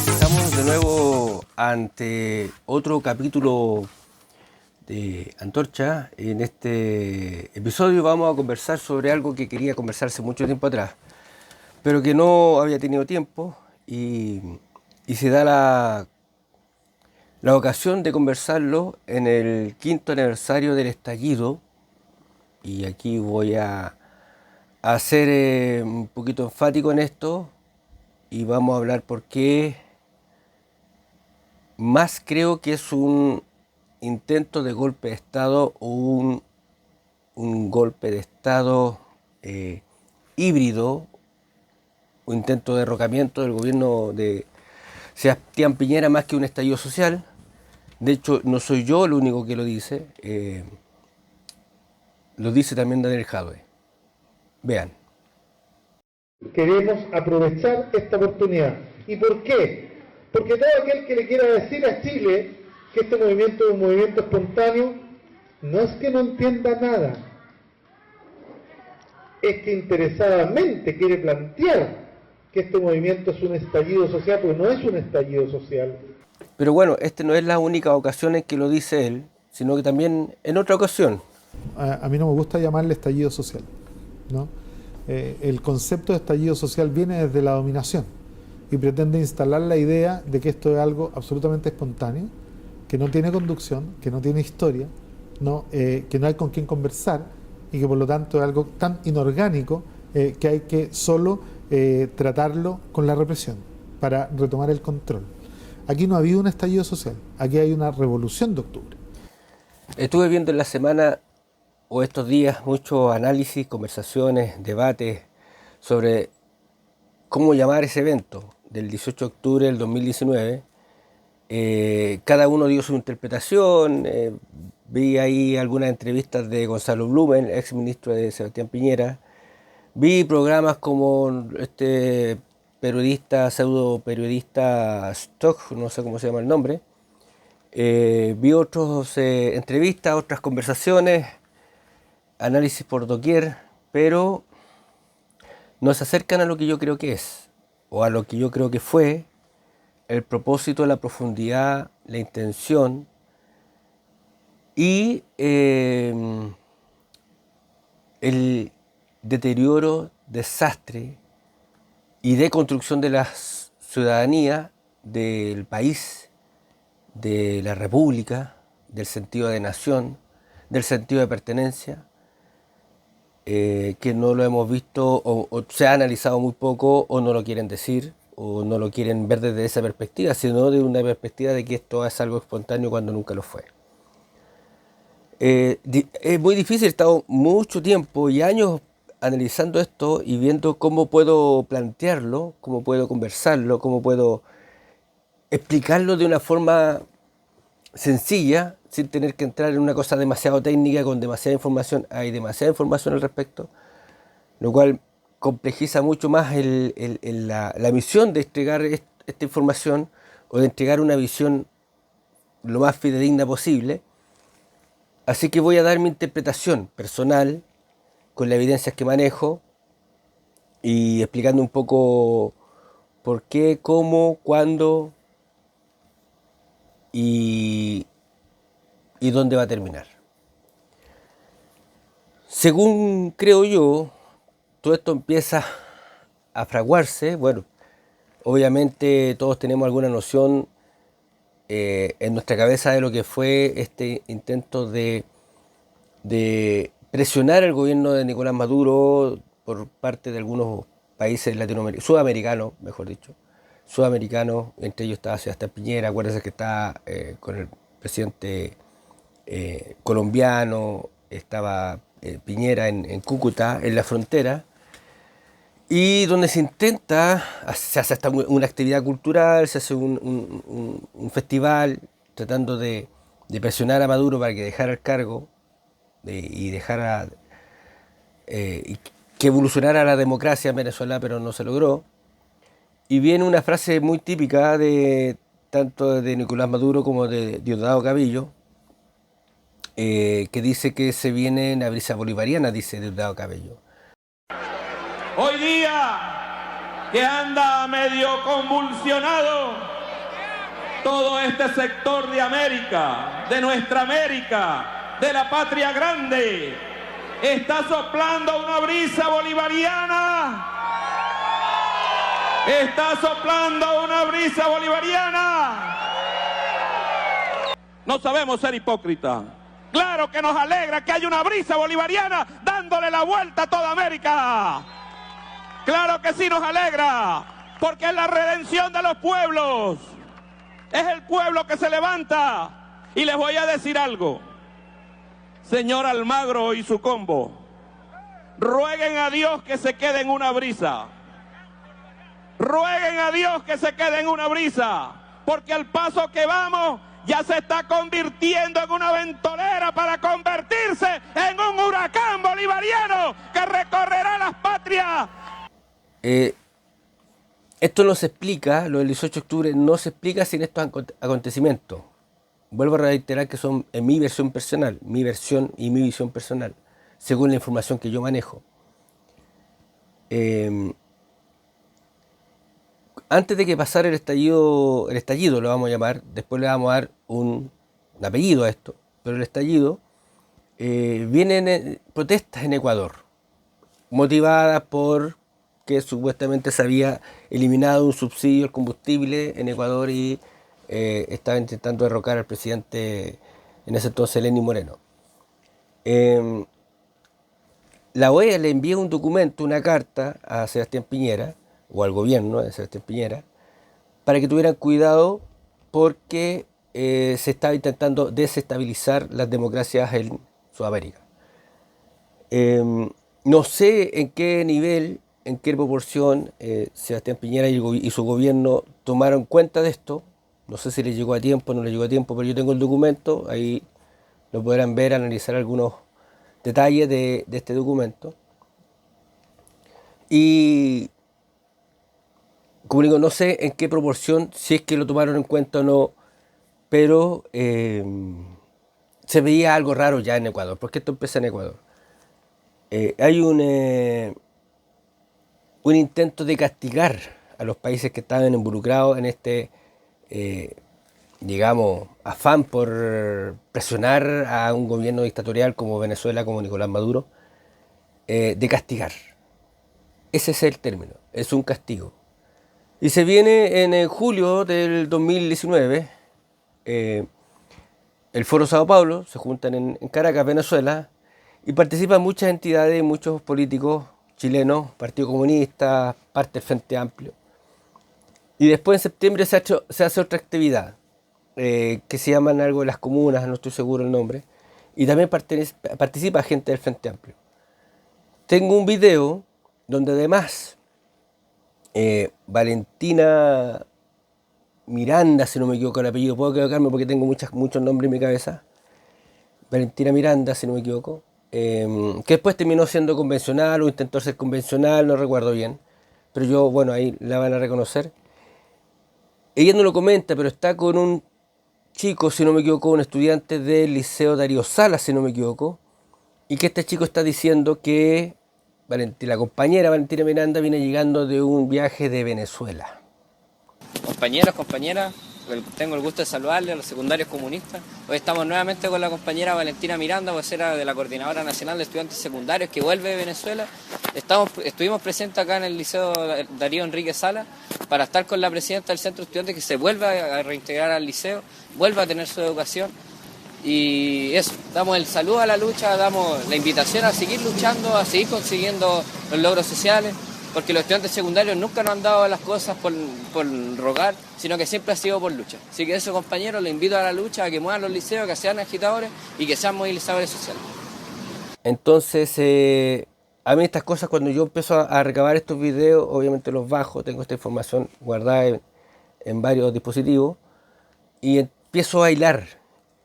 Estamos de nuevo ante otro capítulo de Antorcha. En este episodio vamos a conversar sobre algo que quería conversar hace mucho tiempo atrás, pero que no había tenido tiempo y se da la ocasión de conversarlo en el 5º aniversario del estallido. Y aquí voy a ser un poquito enfático en esto y vamos a hablar por qué más creo que es un intento de golpe de Estado o un golpe de Estado híbrido, un intento de derrocamiento del gobierno de Sebastián Piñera más que un estallido social. De hecho, no soy yo el único que lo dice, lo dice también Daniel Jadwe. Vean. Queremos aprovechar esta oportunidad. ¿Y por qué? Porque todo aquel que le quiera decir a Chile que este movimiento es un movimiento espontáneo, no es que no entienda nada, es que interesadamente quiere plantear que este movimiento es un estallido social, porque no es un estallido social. Pero bueno, esta no es la única ocasión en que lo dice él, sino que también en otra ocasión. A mí no me gusta llamarle estallido social, ¿no? El concepto de estallido social viene desde la dominación y pretende instalar la idea de que esto es algo absolutamente espontáneo, que no tiene conducción, que no tiene historia, que no hay con quién conversar y que por lo tanto es algo tan inorgánico que hay que solo tratarlo con la represión para retomar el control. Aquí no ha habido un estallido social, aquí hay una revolución de octubre. Estuve viendo en la semana o estos días muchos análisis, conversaciones, debates sobre cómo llamar ese evento del 18 de octubre del 2019. Cada uno dio su interpretación. Vi ahí algunas entrevistas de Gonzalo Blumen, ex ministro de Sebastián Piñera. Vi programas como este periodista, pseudo periodista Stock, no sé cómo se llama el nombre. Vi otras entrevistas, otras conversaciones, análisis por doquier, pero no se acercan a lo que yo creo que es, o a lo que yo creo que fue el propósito, la profundidad, la intención y el deterioro, desastre y deconstrucción de la ciudadanía, del país, de la república, del sentido de nación, del sentido de pertenencia, que no lo hemos visto o se ha analizado muy poco o no lo quieren decir o no lo quieren ver desde esa perspectiva, sino de una perspectiva de que esto es algo espontáneo cuando nunca lo fue. Es muy difícil, he estado mucho tiempo y años analizando esto y viendo cómo puedo plantearlo, cómo puedo conversarlo, cómo puedo explicarlo de una forma sencilla, sin tener que entrar en una cosa demasiado técnica, con demasiada información. Hay demasiada información al respecto, lo cual complejiza mucho más la misión de entregar esta información o de entregar una visión lo más fidedigna posible. Así que voy a dar mi interpretación personal con las evidencias que manejo y explicando un poco por qué, cómo, cuándo y dónde va a terminar. Según creo yo, todo esto empieza a fraguarse. Bueno, obviamente todos tenemos alguna noción en nuestra cabeza de lo que fue este intento de presionar al gobierno de Nicolás Maduro por parte de algunos países sudamericanos, mejor dicho, sudamericanos, entre ellos estaba Sebastián Piñera. Acuérdense que está con el presidente colombiano, estaba Piñera en Cúcuta, en la frontera, y donde se hace hasta una actividad cultural, se hace un festival tratando de presionar a Maduro para que dejara el cargo y dejara que evolucionara la democracia en Venezuela, pero no se logró. Y viene una frase muy típica de tanto de Nicolás Maduro como de Diosdado Cabello, que dice que se viene una brisa bolivariana, dice Diosdado Cabello. Hoy día, que anda medio convulsionado todo este sector de América, de nuestra América, de la patria grande, está soplando una brisa bolivariana. Está soplando una brisa bolivariana. No sabemos ser hipócritas. Claro que nos alegra que haya una brisa bolivariana dándole la vuelta a toda América. Claro que sí nos alegra, porque es la redención de los pueblos. Es el pueblo que se levanta. Y les voy a decir algo. Señor Almagro y su combo, rueguen a Dios que se quede en una brisa. Rueguen a Dios que se quede en una brisa, porque al paso que vamos ya se está convirtiendo en una ventolera para convertirse en un huracán bolivariano que recorrerá las patrias. Esto no se explica, lo del 18 de octubre no se explica sin estos acontecimientos. Vuelvo a reiterar que son en mi versión personal, mi versión y mi visión personal, según la información que yo manejo. Antes de que pasara el estallido lo vamos a llamar, después le vamos a dar un apellido a esto, pero el estallido, vienen protestas en Ecuador, motivadas por que supuestamente se había eliminado un subsidio al combustible en Ecuador y estaba intentando derrocar al presidente en ese entonces, Lenín Moreno. La OEA le envía un documento, una carta a Sebastián Piñera, o al gobierno de Sebastián Piñera, para que tuvieran cuidado porque se estaba intentando desestabilizar las democracias en Sudamérica. No sé en qué nivel, en qué proporción Sebastián Piñera y su gobierno tomaron cuenta de esto. No sé si les llegó a tiempo, no les llegó a tiempo, pero yo tengo el documento, ahí lo podrán ver, analizar algunos detalles de este documento. Y como digo, no sé en qué proporción, si es que lo tomaron en cuenta o no, pero se veía algo raro ya en Ecuador, porque esto empieza en Ecuador. Hay un intento de castigar a los países que estaban involucrados en este, digamos, afán por presionar a un gobierno dictatorial como Venezuela, como Nicolás Maduro, de castigar. Ese es el término, es un castigo. Y se viene en julio del 2019, el Foro Sao Paulo, se juntan en Caracas, Venezuela, y participan muchas entidades, muchos políticos chilenos, Partido Comunista, parte del Frente Amplio. Y después en septiembre se hace otra actividad, que se llaman algo de las comunas, no estoy seguro el nombre, y también participa gente del Frente Amplio. Tengo un video donde además Valentina Miranda, si no me equivoco el apellido, puedo equivocarme porque tengo muchos nombres en mi cabeza. Valentina Miranda, si no me equivoco, que después terminó siendo convencional o intentó ser convencional, no recuerdo bien, pero yo, bueno, ahí la van a reconocer. Ella no lo comenta, pero está con un chico, si no me equivoco, un estudiante del Liceo Darío Salas, si no me equivoco, y que este chico está diciendo que la compañera Valentina Miranda viene llegando de un viaje de Venezuela. Compañeros, compañeras, tengo el gusto de saludarles a los secundarios comunistas. Hoy estamos nuevamente con la compañera Valentina Miranda, vocera de la Coordinadora Nacional de Estudiantes Secundarios que vuelve de Venezuela. Estuvimos presentes acá en el Liceo Darío Enríquez Salas para estar con la presidenta del Centro de Estudiantes que se vuelva a reintegrar al liceo, vuelva a tener su educación. Y eso, damos el saludo a la lucha, damos la invitación a seguir luchando, a seguir consiguiendo los logros sociales, porque los estudiantes secundarios nunca nos han dado las cosas por rogar, sino que siempre ha sido por lucha. Así que eso, compañeros, los invito a la lucha, a que muevan los liceos, que sean agitadores y que sean movilizadores sociales. Entonces, a mí estas cosas, cuando yo empiezo a recabar estos videos, obviamente los bajo, tengo esta información guardada en varios dispositivos, y empiezo a hilar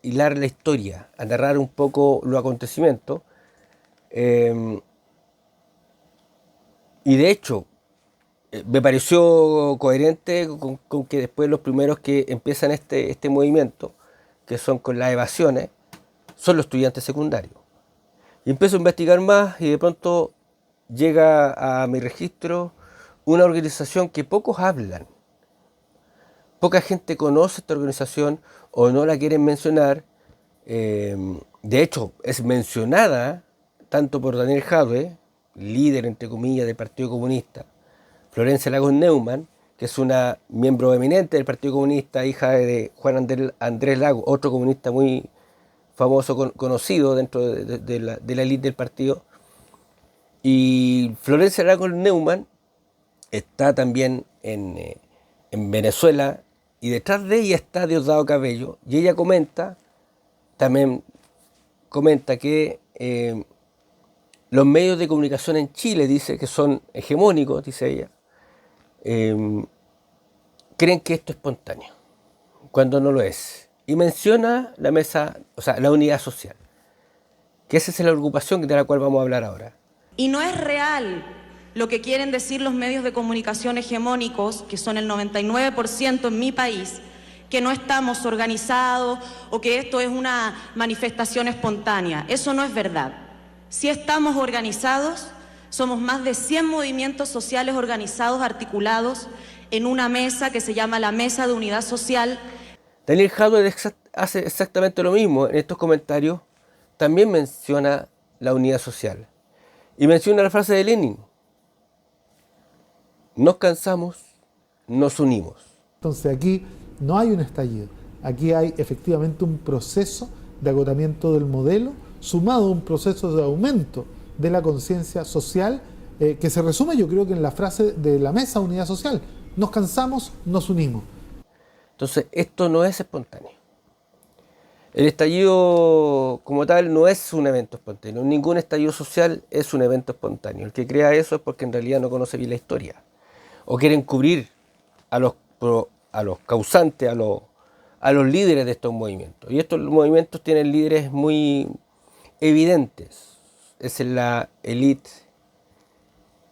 la historia, a narrar un poco los acontecimientos. Y de hecho, me pareció coherente con que después los primeros que empiezan este movimiento, que son con las evasiones, son los estudiantes secundarios. Y empiezo a investigar más y de pronto llega a mi registro una organización que pocos hablan. Poca gente conoce esta organización o no la quieren mencionar. De hecho, es mencionada tanto por Daniel Jadwe, líder, entre comillas, del Partido Comunista, Florencia Lagos Neumann, que es una miembro eminente del Partido Comunista, hija de Juan Andrés Lagos, otro comunista muy famoso, conocido dentro de la élite del partido. Y Florencia Lagos Neumann está también en Venezuela, y detrás de ella está Diosdado Cabello, y ella también comenta que los medios de comunicación en Chile, dice que son hegemónicos, dice ella, creen que esto es espontáneo, cuando no lo es. Y menciona la mesa, o sea, la unidad social, que esa es la ocupación de la cual vamos a hablar ahora. Y no es real lo que quieren decir los medios de comunicación hegemónicos, que son el 99% en mi país, que no estamos organizados o que esto es una manifestación espontánea. Eso no es verdad. Si estamos organizados, somos más de 100 movimientos sociales organizados, articulados en una mesa que se llama la Mesa de Unidad Social. Daniel Jadwe hace exactamente lo mismo en estos comentarios. También menciona la unidad social. Y menciona la frase de Lenin: nos cansamos, nos unimos. Entonces aquí no hay un estallido, aquí hay efectivamente un proceso de agotamiento del modelo, sumado a un proceso de aumento de la conciencia social, que se resume, yo creo, que en la frase de la mesa unidad social: nos cansamos, nos unimos. Entonces, esto no es espontáneo. El estallido como tal no es un evento espontáneo. Ningún estallido social es un evento espontáneo. El que crea eso es porque en realidad no conoce bien la historia, o quieren cubrir a los causantes, a los líderes de estos movimientos. Y estos movimientos tienen líderes muy evidentes. Es la élite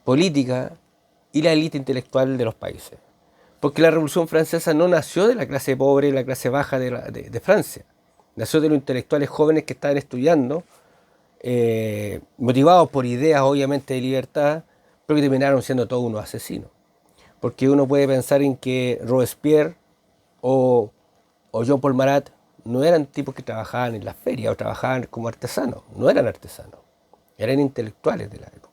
política y la élite intelectual de los países. Porque la Revolución Francesa no nació de la clase pobre y la clase baja de Francia. Nació de los intelectuales jóvenes que estaban estudiando, motivados por ideas obviamente de libertad, pero que terminaron siendo todos unos asesinos. Porque uno puede pensar en que Robespierre o Jean Paul Marat no eran tipos que trabajaban en las ferias o trabajaban como artesanos, no eran artesanos, eran intelectuales de la época.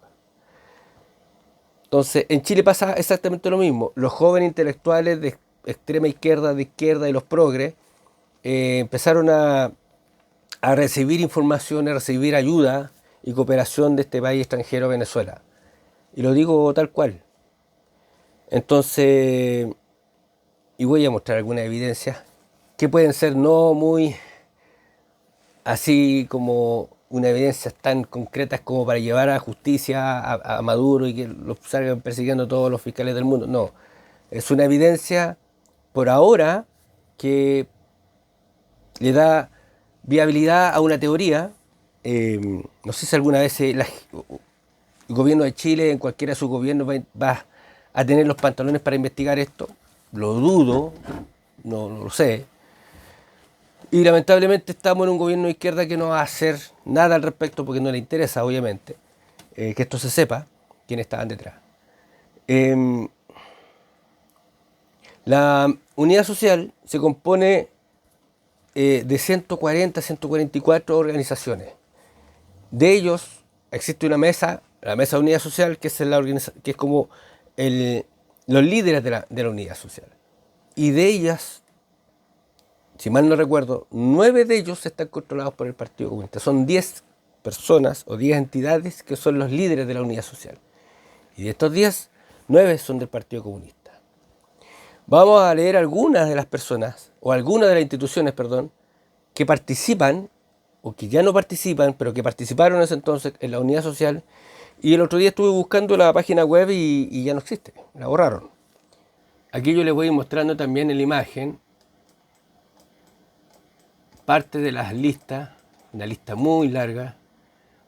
Entonces, en Chile pasa exactamente lo mismo. Los jóvenes intelectuales de extrema izquierda, de izquierda y los progres empezaron a recibir información, a recibir ayuda y cooperación de este país extranjero, Venezuela. Y lo digo tal cual. Entonces, y voy a mostrar algunas evidencias que pueden ser no muy así como una evidencia tan concretas como para llevar a justicia a Maduro y que los salgan persiguiendo todos los fiscales del mundo. No, es una evidencia por ahora que le da viabilidad a una teoría. No sé si alguna vez el gobierno de Chile, en cualquiera de sus gobiernos, va a tener los pantalones para investigar esto. Lo dudo, no lo sé. Y lamentablemente estamos en un gobierno de izquierda que no va a hacer nada al respecto porque no le interesa, obviamente, que esto se sepa, quiénes estaban detrás. La unidad social se compone de 140, 144 organizaciones. De ellos existe una mesa, la Mesa de Unidad Social, que es como los líderes de la unidad social. Y de ellas, si mal no recuerdo, 9 de ellos están controlados por el Partido Comunista. Son 10 personas o 10 entidades que son los líderes de la unidad social. Y de estos 10, 9 son del Partido Comunista. Vamos a leer algunas de las personas, o algunas de las instituciones, perdón, que participan, o que ya no participan, pero que participaron en ese entonces en la unidad social. Y el otro día estuve buscando la página web y ya no existe, la borraron. Aquí yo les voy mostrando también en la imagen parte de las listas, una lista muy larga,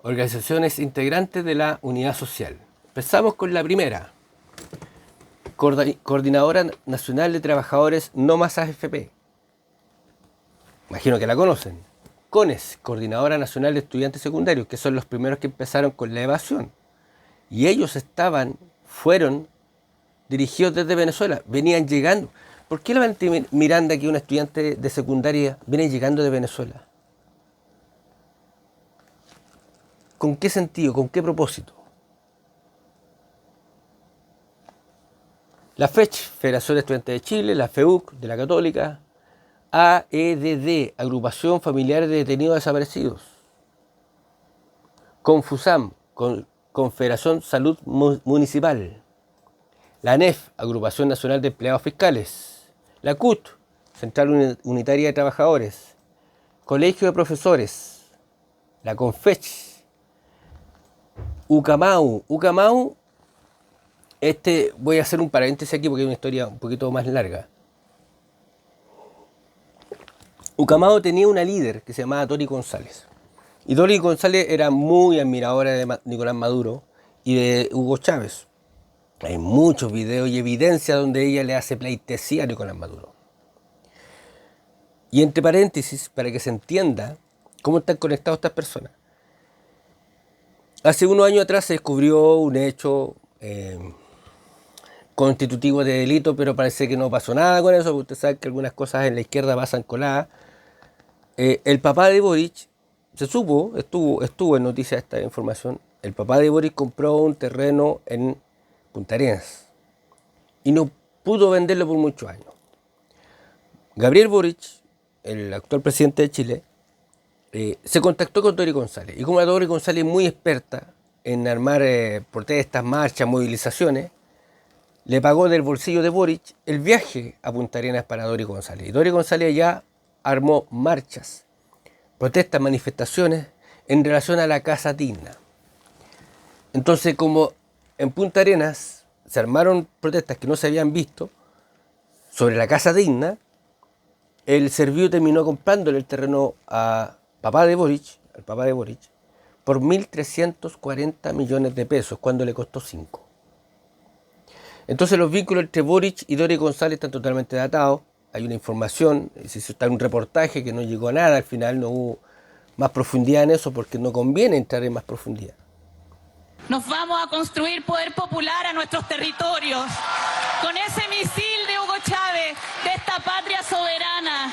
organizaciones integrantes de la unidad social. Empezamos con la primera, Coordinadora Nacional de Trabajadores No Más AFP. Imagino que la conocen. CONES, Coordinadora Nacional de Estudiantes Secundarios, que son los primeros que empezaron con la evasión. Y ellos fueron dirigidos desde Venezuela, venían llegando. ¿Por qué la Valentina Miranda, que es una estudiante de secundaria, viene llegando de Venezuela? ¿Con qué sentido? ¿Con qué propósito? La FECH, Federación de Estudiantes de Chile, la FEUC, de la Católica, AEDD, Agrupación Familiares de Detenidos Desaparecidos, CONFUSAM, Confederación Salud Municipal, la ANEF, Agrupación Nacional de Empleados Fiscales, la CUT, Central Unitaria de Trabajadores, Colegio de Profesores, la CONFECH, UCAMAU. Voy a hacer un paréntesis aquí porque es una historia un poquito más larga. UCAMAU tenía una líder que se llamaba Dori González. Y Dori González era muy admiradora de Nicolás Maduro y de Hugo Chávez. Hay muchos videos y evidencia donde ella le hace pleitesía a Nicolás Maduro. Y entre paréntesis, para que se entienda cómo están conectados estas personas. Hace unos años atrás se descubrió un hecho constitutivo de delito, pero parece que no pasó nada con eso, porque usted sabe que algunas cosas en la izquierda pasan coladas. El papá de Boric, estuvo en noticias esta información, el papá de Boric compró un terreno en Punta Arenas y no pudo venderlo por muchos años. Gabriel Boric, el actual presidente de Chile, se contactó con Dori González. Y como la Dori González es muy experta en armar protestas, marchas, movilizaciones, le pagó del bolsillo de Boric el viaje a Punta Arenas para Dori González. Y Dori González ya armó marchas, protestas, manifestaciones en relación a la casa digna. Entonces, como en Punta Arenas se armaron protestas que no se habían visto sobre la casa digna, el Servio terminó comprándole el terreno al papá de Boric, por 1.340 millones de pesos, cuando le costó 5. Entonces los vínculos entre Boric y Dori González están totalmente datados. Hay una información, se hizo un reportaje que no llegó a nada, al final no hubo más profundidad en eso porque no conviene entrar en más profundidad. Nos vamos a construir poder popular a nuestros territorios, con ese misil de Hugo Chávez, de esta patria soberana,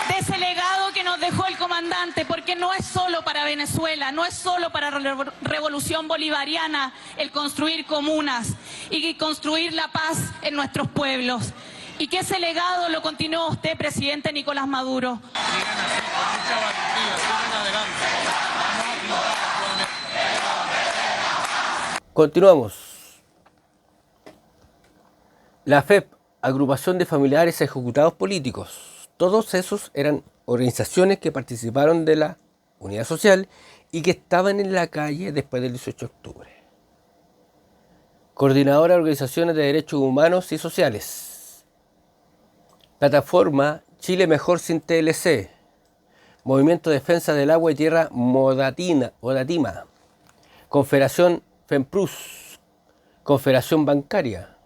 de ese legado que nos dejó el comandante, porque no es solo para Venezuela, no es solo para la revolución bolivariana el construir comunas y construir la paz en nuestros pueblos. Y que ese legado lo continúe usted, presidente Nicolás Maduro. Continuamos. La FEP, Agrupación de Familiares Ejecutados Políticos. Todos esos eran organizaciones que participaron de la Unidad Social y que estaban en la calle después del 18 de octubre. Coordinadora de Organizaciones de Derechos Humanos y Sociales. Plataforma Chile Mejor sin TLC. Movimiento de Defensa del Agua y Tierra Modatima. Confederación FEMPRUS. Confederación Bancaria.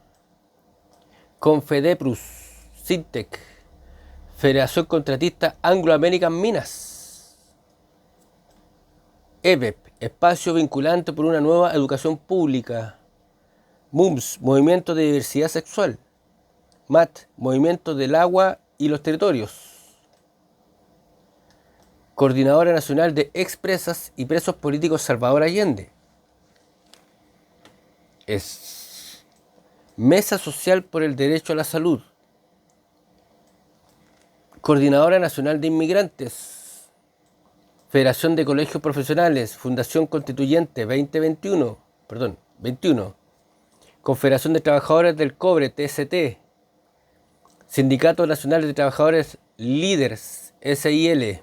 Confedeprus. Sintec. Federación Contratista Anglo American Minas. EBEP, Espacio Vinculante por una Nueva Educación Pública. MUMS, Movimiento de Diversidad Sexual. MAT, Movimiento del Agua y los Territorios. Coordinadora Nacional de Expresas y Presos Políticos Salvador Allende. Es Mesa Social por el Derecho a la Salud. Coordinadora Nacional de Inmigrantes, Federación de Colegios Profesionales, Fundación Constituyente 21, Confederación de Trabajadores del Cobre, TST, Sindicato Nacional de Trabajadores Líderes, SIL,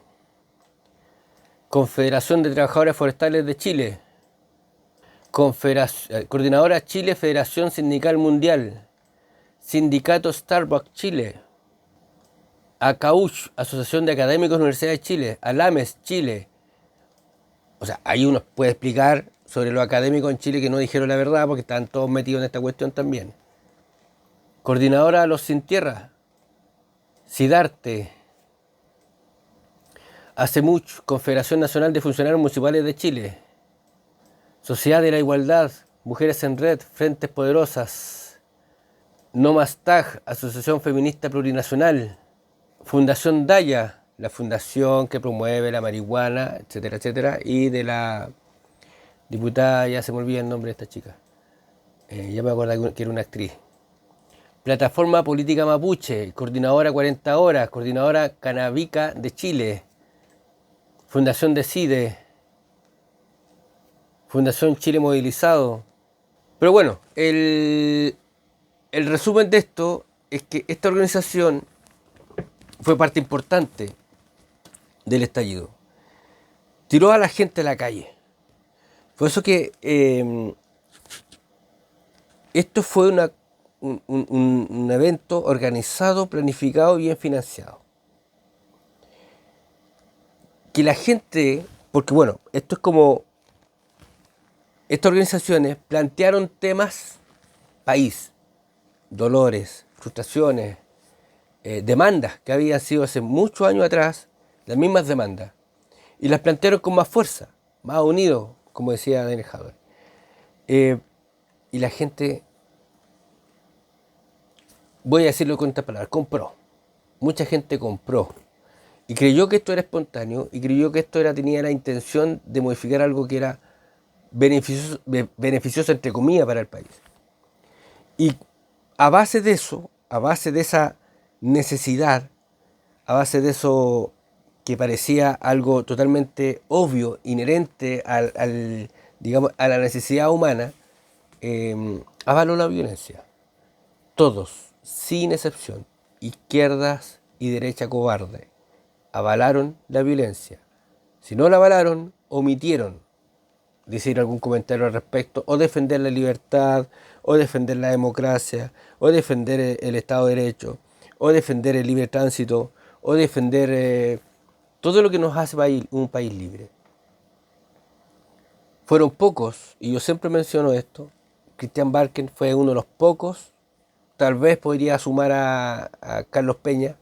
Confederación de Trabajadores Forestales de Chile, Coordinadora Chile Federación Sindical Mundial, Sindicato Starbucks Chile, ACAUCH, Asociación de Académicos de la Universidad de Chile, ALAMES Chile. O sea, ahí uno puede explicar sobre los académicos en Chile que no dijeron la verdad porque están todos metidos en esta cuestión también. Coordinadora Los Sin Tierra, SIDARTE, Hace mucho, Confederación Nacional de Funcionarios Municipales de Chile, Sociedad de la Igualdad, Mujeres en Red, Frentes Poderosas, No Más TAG, Asociación Feminista Plurinacional, Fundación Daya, la fundación que promueve la marihuana, etcétera, etcétera, y de la diputada, ya se me olvida el nombre de esta chica, ya me acuerdo que era una actriz. Plataforma Política Mapuche, Coordinadora 40 Horas, Coordinadora Canabica de Chile, Fundación Decide, Fundación Chile Movilizado. Pero bueno, el resumen de esto es que esta organización fue parte importante del estallido. Tiró a la gente a la calle. Por eso que esto fue un evento organizado, planificado y bien financiado. Que la gente, porque bueno, esto es como, estas organizaciones plantearon temas país, dolores, frustraciones, demandas que habían sido hace muchos años atrás, las mismas demandas, y las plantearon con más fuerza, más unidos, como decía Daniel Jadot. Y la gente, voy a decirlo con estas palabras, compró. Mucha gente compró. Y creyó que esto era espontáneo, y creyó que esto tenía la intención de modificar algo que era beneficioso entre comillas para el país. Y a base de eso, a base de esa necesidad, a base de eso que parecía algo totalmente obvio, inherente digamos, a la necesidad humana, avaló la violencia. Todos, sin excepción, izquierdas y derecha cobarde, avalaron la violencia. Si no la avalaron, omitieron decir algún comentario al respecto, o defender la libertad, o defender la democracia, o defender el Estado de Derecho, o defender el libre tránsito, o defender todo lo que nos hace un país libre. Fueron pocos, y yo siempre menciono esto. Christian Barken fue uno de los pocos, tal vez podría sumar a Carlos Peña,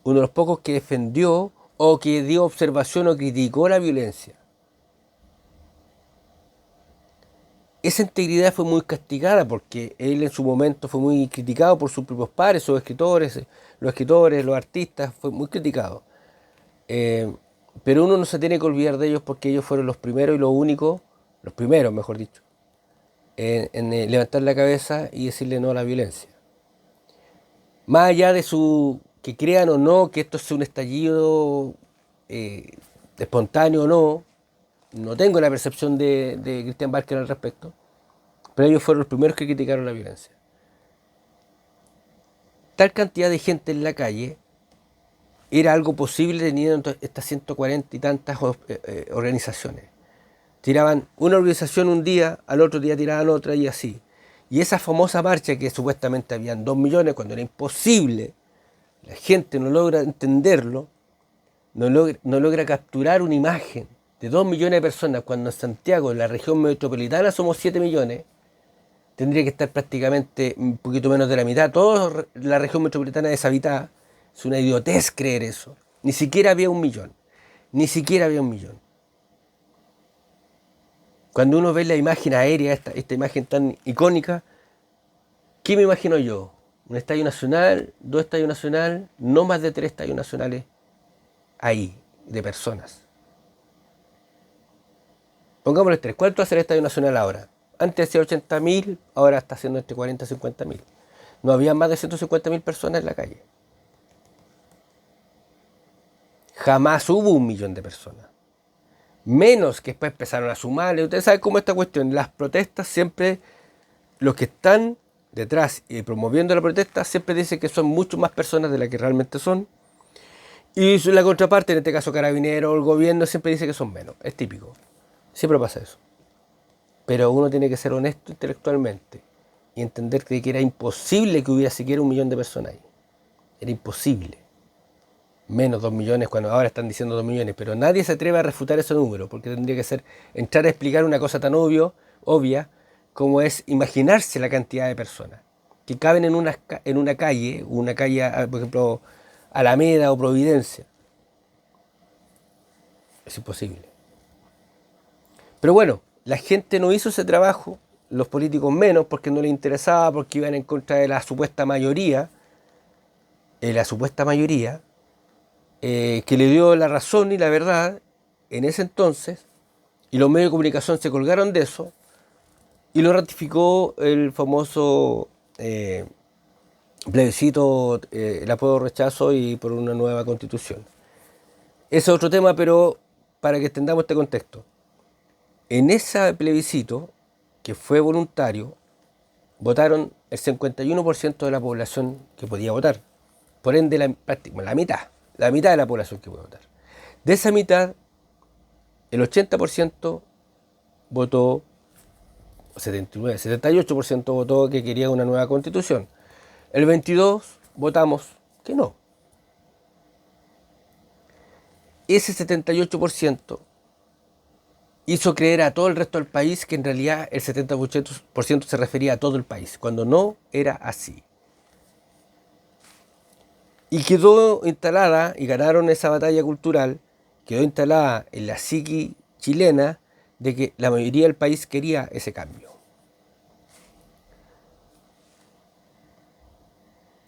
uno de los pocos que defendió o que dio observación o criticó la violencia. Esa integridad fue muy castigada porque él en su momento fue muy criticado por sus propios pares, sus escritores, los artistas, fue muy criticado. Pero uno no se tiene que olvidar de ellos porque ellos fueron los primeros y los únicos, los primeros mejor dicho, en levantar la cabeza y decirle no a la violencia. Más allá de que crean o no que esto es un estallido espontáneo o no tengo la percepción de Christian Barker al respecto, pero ellos fueron los primeros que criticaron la violencia. Tal cantidad de gente en la calle era algo posible teniendo estas 140 y tantas organizaciones. Tiraban una organización un día, al otro día tiraban otra y así. Y esa famosa marcha que supuestamente habían 2 millones, cuando era imposible, la gente no logra entenderlo, no logra capturar una imagen de 2 millones de personas, cuando en Santiago, en la región metropolitana, somos 7 millones, tendría que estar prácticamente un poquito menos de la mitad, toda la región metropolitana deshabitada. Es una idiotez creer eso. Ni siquiera había 1 millón. Ni siquiera había 1 millón. Cuando uno ve la imagen aérea, esta imagen tan icónica, ¿qué me imagino yo? Un estadio nacional, 2 estadios nacionales, no más de 3 estadios nacionales ahí, de personas. Pongámosle 3. ¿Cuánto hace el estadio nacional ahora? Antes hacía 80.000, ahora está haciendo entre 40 y 50.000. No había más de 150.000 personas en la calle. Jamás hubo 1 millón de personas. Menos que después empezaron a sumarle. Ustedes saben cómo es esta cuestión. Las protestas siempre, los que están detrás y promoviendo la protesta, siempre dicen que son mucho más personas de las que realmente son. Y la contraparte, en este caso Carabineros o el gobierno, siempre dice que son menos. Es típico. Siempre pasa eso. Pero uno tiene que ser honesto intelectualmente y entender que era imposible que hubiera siquiera 1 millón de personas ahí. Era imposible. Menos 2 millones, cuando ahora están diciendo 2 millones, pero nadie se atreve a refutar ese número, porque tendría que ser entrar a explicar una cosa tan obvia como es imaginarse la cantidad de personas que caben en una calle, por ejemplo, Alameda o Providencia. Es imposible. Pero bueno, la gente no hizo ese trabajo, los políticos menos, porque no les interesaba, porque iban en contra de la supuesta mayoría, que le dio la razón y la verdad en ese entonces, y los medios de comunicación se colgaron de eso, y lo ratificó el famoso plebiscito, el apruebo rechazo y por una nueva constitución. Ese es otro tema, pero para que entendamos este contexto. En ese plebiscito, que fue voluntario, votaron el 51% de la población que podía votar. Por ende, la mitad de la población que puede votar. De esa mitad, el 80% votó, 78% votó que quería una nueva constitución. El 22% votamos que no. Ese 78% hizo creer a todo el resto del país que en realidad el 70% se refería a todo el país, cuando no era así. Y quedó instalada, y ganaron esa batalla cultural, quedó instalada en la psiqui chilena de que la mayoría del país quería ese cambio.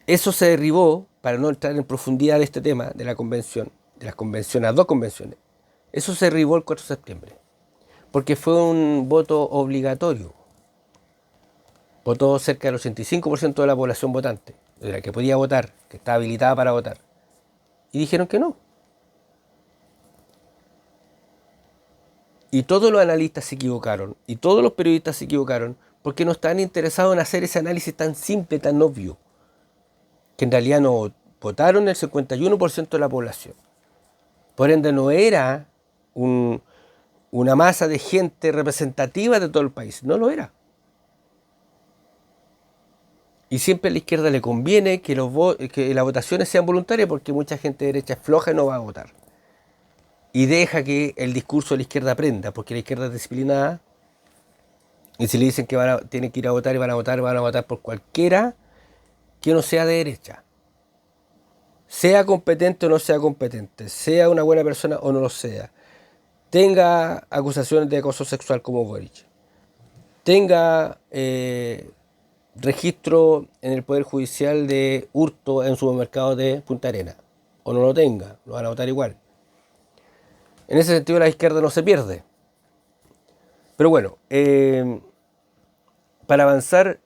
Eso se derribó, para no entrar en profundidad de este tema de la convención, de las convenciones, las dos convenciones. Eso se derribó el 4 de septiembre, porque fue un voto obligatorio. Votó cerca del 85% de la población votante, de la que podía votar, que estaba habilitada para votar. Y dijeron que no. Y todos los analistas se equivocaron, y todos los periodistas se equivocaron, porque no estaban interesados en hacer ese análisis tan simple, tan obvio, que en realidad no votaron el 51% de la población. Por ende, no era una masa de gente representativa de todo el país, no lo era. Y siempre a la izquierda le conviene que las votaciones sean voluntarias, porque mucha gente de derecha es floja y no va a votar. Y deja que el discurso de la izquierda aprenda, porque la izquierda es disciplinada. Y si le dicen que tienen que ir a votar y van a votar por cualquiera que no sea de derecha. Sea competente o no sea competente, sea una buena persona o no lo sea, tenga acusaciones de acoso sexual como Boric, tenga registro en el Poder Judicial de hurto en supermercados de Punta Arenas, o no lo tenga, lo van a votar igual. En ese sentido la izquierda no se pierde. Pero bueno, para avanzar,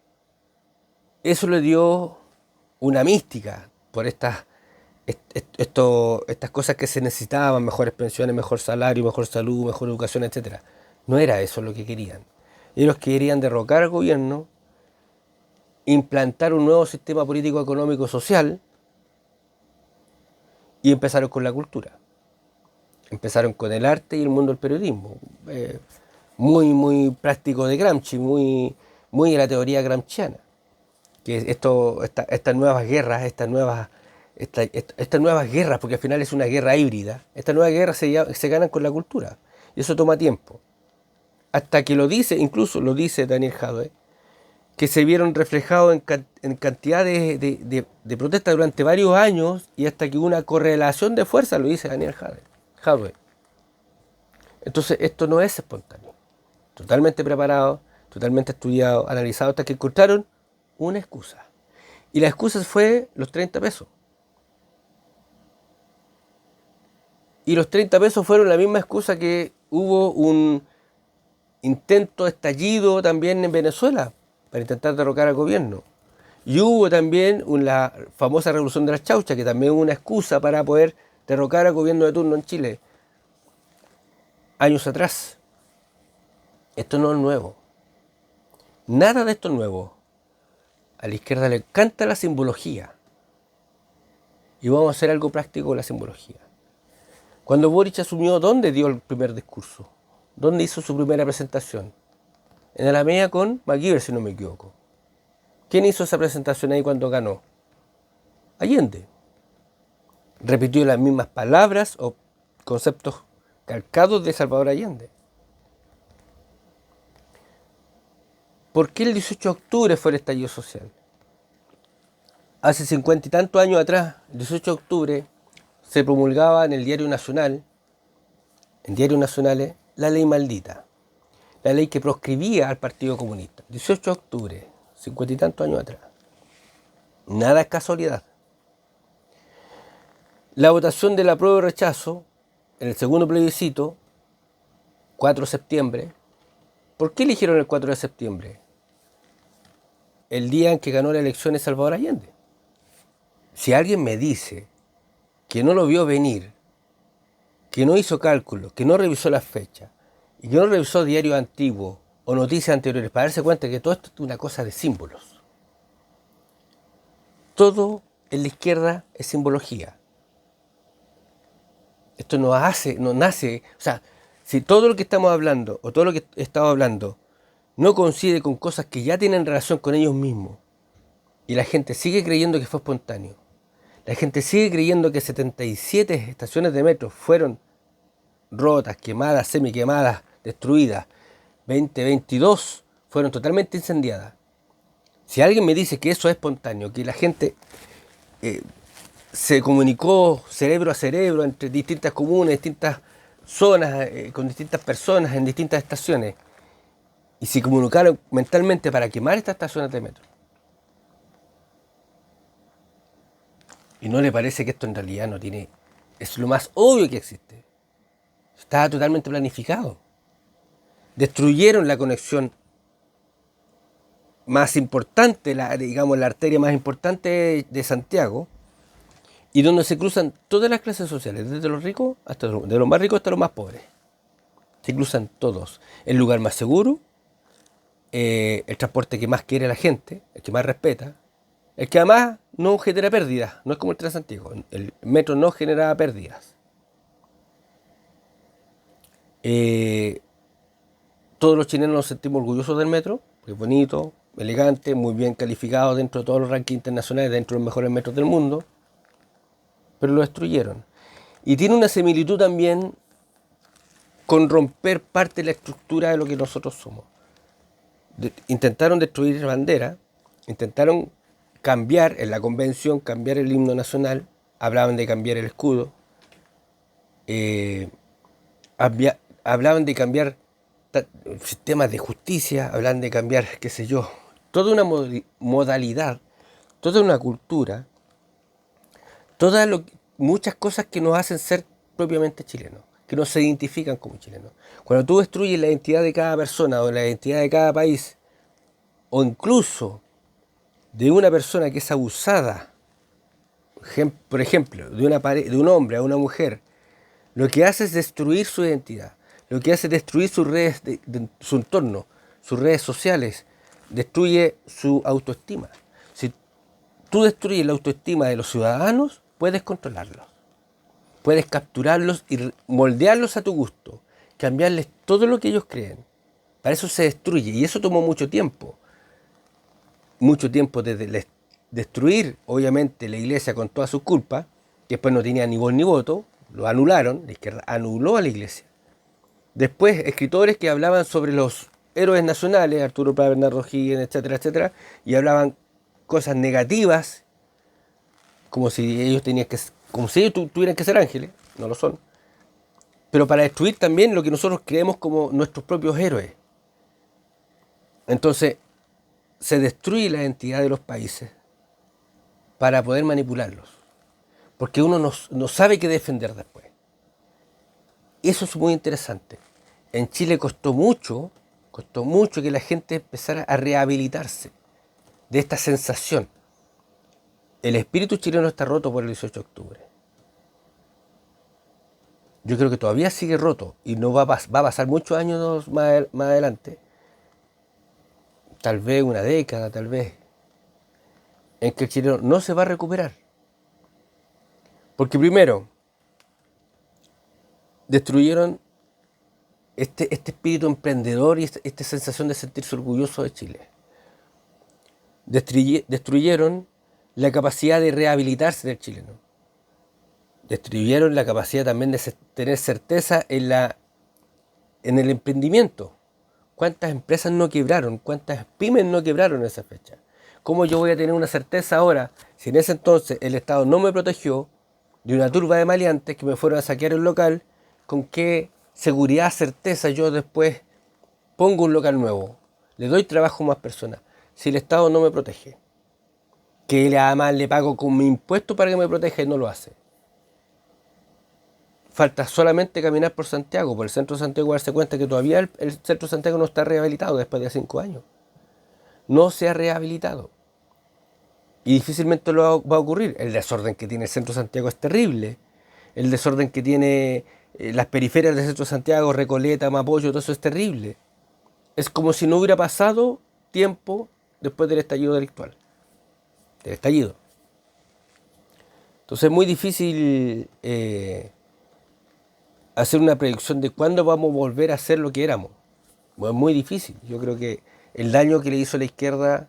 eso le dio una mística por estas cosas que se necesitaban, mejores pensiones, mejor salario, mejor salud, mejor educación, etc. No era eso lo que querían. Ellos querían derrocar al gobierno, implantar un nuevo sistema político, económico, social, y empezaron con la cultura. Empezaron con el arte y el mundo del periodismo. Muy práctico de Gramsci, muy de la teoría gramsciana. Que estas nuevas guerras, porque al final es una guerra híbrida, estas nuevas guerras se ganan con la cultura. Y eso toma tiempo. Hasta que incluso lo dice Daniel Jadwe, que se vieron reflejados en cantidad de protestas durante varios años, y hasta que hubo una correlación de fuerza, lo dice Daniel Jadwe. Entonces esto no es espontáneo. Totalmente preparado, totalmente estudiado, analizado, hasta que encontraron una excusa. Y la excusa fue los 30 pesos. Y los 30 pesos fueron la misma excusa que hubo un intento estallido también en Venezuela para intentar derrocar al gobierno. Y hubo también la famosa revolución de las chauchas, que también hubo una excusa para poder derrocar al gobierno de turno en Chile años atrás. Esto no es nuevo. Nada de esto es nuevo. A la izquierda le encanta la simbología. Y vamos a hacer algo práctico con la simbología. Cuando Boric asumió, ¿dónde dio el primer discurso? ¿Dónde hizo su primera presentación? En Alameda con MacGyver, si no me equivoco. ¿Quién hizo esa presentación ahí cuando ganó? Allende. Repitió las mismas palabras o conceptos calcados de Salvador Allende. ¿Por qué el 18 de octubre fue el estallido social? Hace 50 y tantos años atrás, el 18 de octubre, se promulgaba en el Diario Nacional en diarios nacionales la ley maldita, la ley que proscribía al Partido Comunista. 18 de octubre, 50 y tantos años atrás. Nada es casualidad. La votación del apruebo y rechazo en el segundo plebiscito, 4 de septiembre. ¿Por qué eligieron el 4 de septiembre? El día en que ganó las elecciones Salvador Allende. Si alguien me dice que no lo vio venir, que no hizo cálculos, que no revisó las fechas y que no revisó diarios antiguos o noticias anteriores para darse cuenta que todo esto es una cosa de símbolos. Todo en la izquierda es simbología. Esto no nace, o sea, si todo lo que estamos hablando o todo lo que he estado hablando no coincide con cosas que ya tienen relación con ellos mismos y la gente sigue creyendo que fue espontáneo, la gente sigue creyendo que 77 estaciones de metro fueron rotas, quemadas, semiquemadas, destruidas, 22 fueron totalmente incendiadas. Si alguien me dice que eso es espontáneo, que la gente se comunicó cerebro a cerebro entre distintas comunas, distintas zonas, con distintas personas en distintas estaciones, y se comunicaron mentalmente para quemar estas estaciones de metro, y no le parece que esto en realidad no tiene, es lo más obvio que existe, estaba totalmente planificado. Destruyeron la conexión más importante, la arteria más importante de Santiago, y donde se cruzan todas las clases sociales, desde los ricos hasta de los más ricos hasta los más pobres. Se cruzan todos. El lugar más seguro, el transporte que más quiere la gente, el que más respeta, el que además no genera pérdidas, no es como el Transantiago. El metro no generaba pérdidas. Todos los chilenos nos sentimos orgullosos del metro, porque es bonito, elegante, muy bien calificado dentro de todos los rankings internacionales, dentro de los mejores metros del mundo, pero lo destruyeron. Y tiene una similitud también con romper parte de la estructura de lo que nosotros somos. Intentaron destruir la bandera, intentaron cambiar en la convención, cambiar el himno nacional, hablaban de cambiar el escudo, hablaban de cambiar sistemas de justicia, hablaban de cambiar, qué sé yo, toda una modalidad, toda una cultura, muchas cosas que nos hacen ser propiamente chilenos, que nos identifican como chilenos. Cuando tú destruyes la identidad de cada persona o la identidad de cada país, o incluso de una persona que es abusada, por ejemplo, de un hombre a una mujer, lo que hace es destruir su identidad, lo que hace es destruir sus redes, su entorno, sus redes sociales, destruye su autoestima. Si tú destruyes la autoestima de los ciudadanos, puedes controlarlos, puedes capturarlos y moldearlos a tu gusto, cambiarles todo lo que ellos creen. Para eso se destruye, y eso tomó mucho tiempo desde destruir, obviamente, la iglesia con todas sus culpas, que después no tenía ni voz ni voto, lo anularon, la izquierda anuló a la iglesia. Después, escritores que hablaban sobre los héroes nacionales, Arturo Prat, Bernardo O'Higgins, etcétera, etcétera, y hablaban cosas negativas, como si ellos tuvieran que ser ángeles, no lo son, pero para destruir también lo que nosotros creemos como nuestros propios héroes. Entonces, se destruye la identidad de los países para poder manipularlos, porque uno no sabe qué defender después. Eso es muy interesante. En Chile costó mucho que la gente empezara a rehabilitarse de esta sensación. El espíritu chileno está roto por el 18 de octubre. Yo creo que todavía sigue roto y no va a pasar muchos años más adelante, tal vez una década, tal vez, en que el chileno no se va a recuperar. Porque primero, destruyeron este espíritu emprendedor y esta sensación de sentirse orgulloso de Chile. Destruyeron la capacidad de rehabilitarse del chileno. Destruyeron la capacidad también de tener certeza en el emprendimiento. ¿Cuántas empresas no quebraron? ¿Cuántas pymes no quebraron en esa fecha? ¿Cómo yo voy a tener una certeza ahora si en ese entonces el Estado no me protegió de una turba de maleantes que me fueron a saquear el local? ¿Con qué seguridad, certeza, yo después pongo un local nuevo, le doy trabajo a más personas. Si el Estado no me protege, que además le pago con mi impuesto para que me proteja y no lo hace. Falta solamente caminar por Santiago, por el centro de Santiago, y darse cuenta que todavía el centro de Santiago no está rehabilitado después de 5 años. No se ha rehabilitado. Y difícilmente lo va a ocurrir. El desorden que tiene el centro de Santiago es terrible. El desorden que tiene las periferias del centro de Santiago, Recoleta, Mapocho, todo eso es terrible. Es como si no hubiera pasado tiempo después del estallido delictual. Del estallido. Entonces es muy difícil hacer una predicción de cuándo vamos a volver a ser lo que éramos. Bueno, es muy difícil. Yo creo que el daño que le hizo la izquierda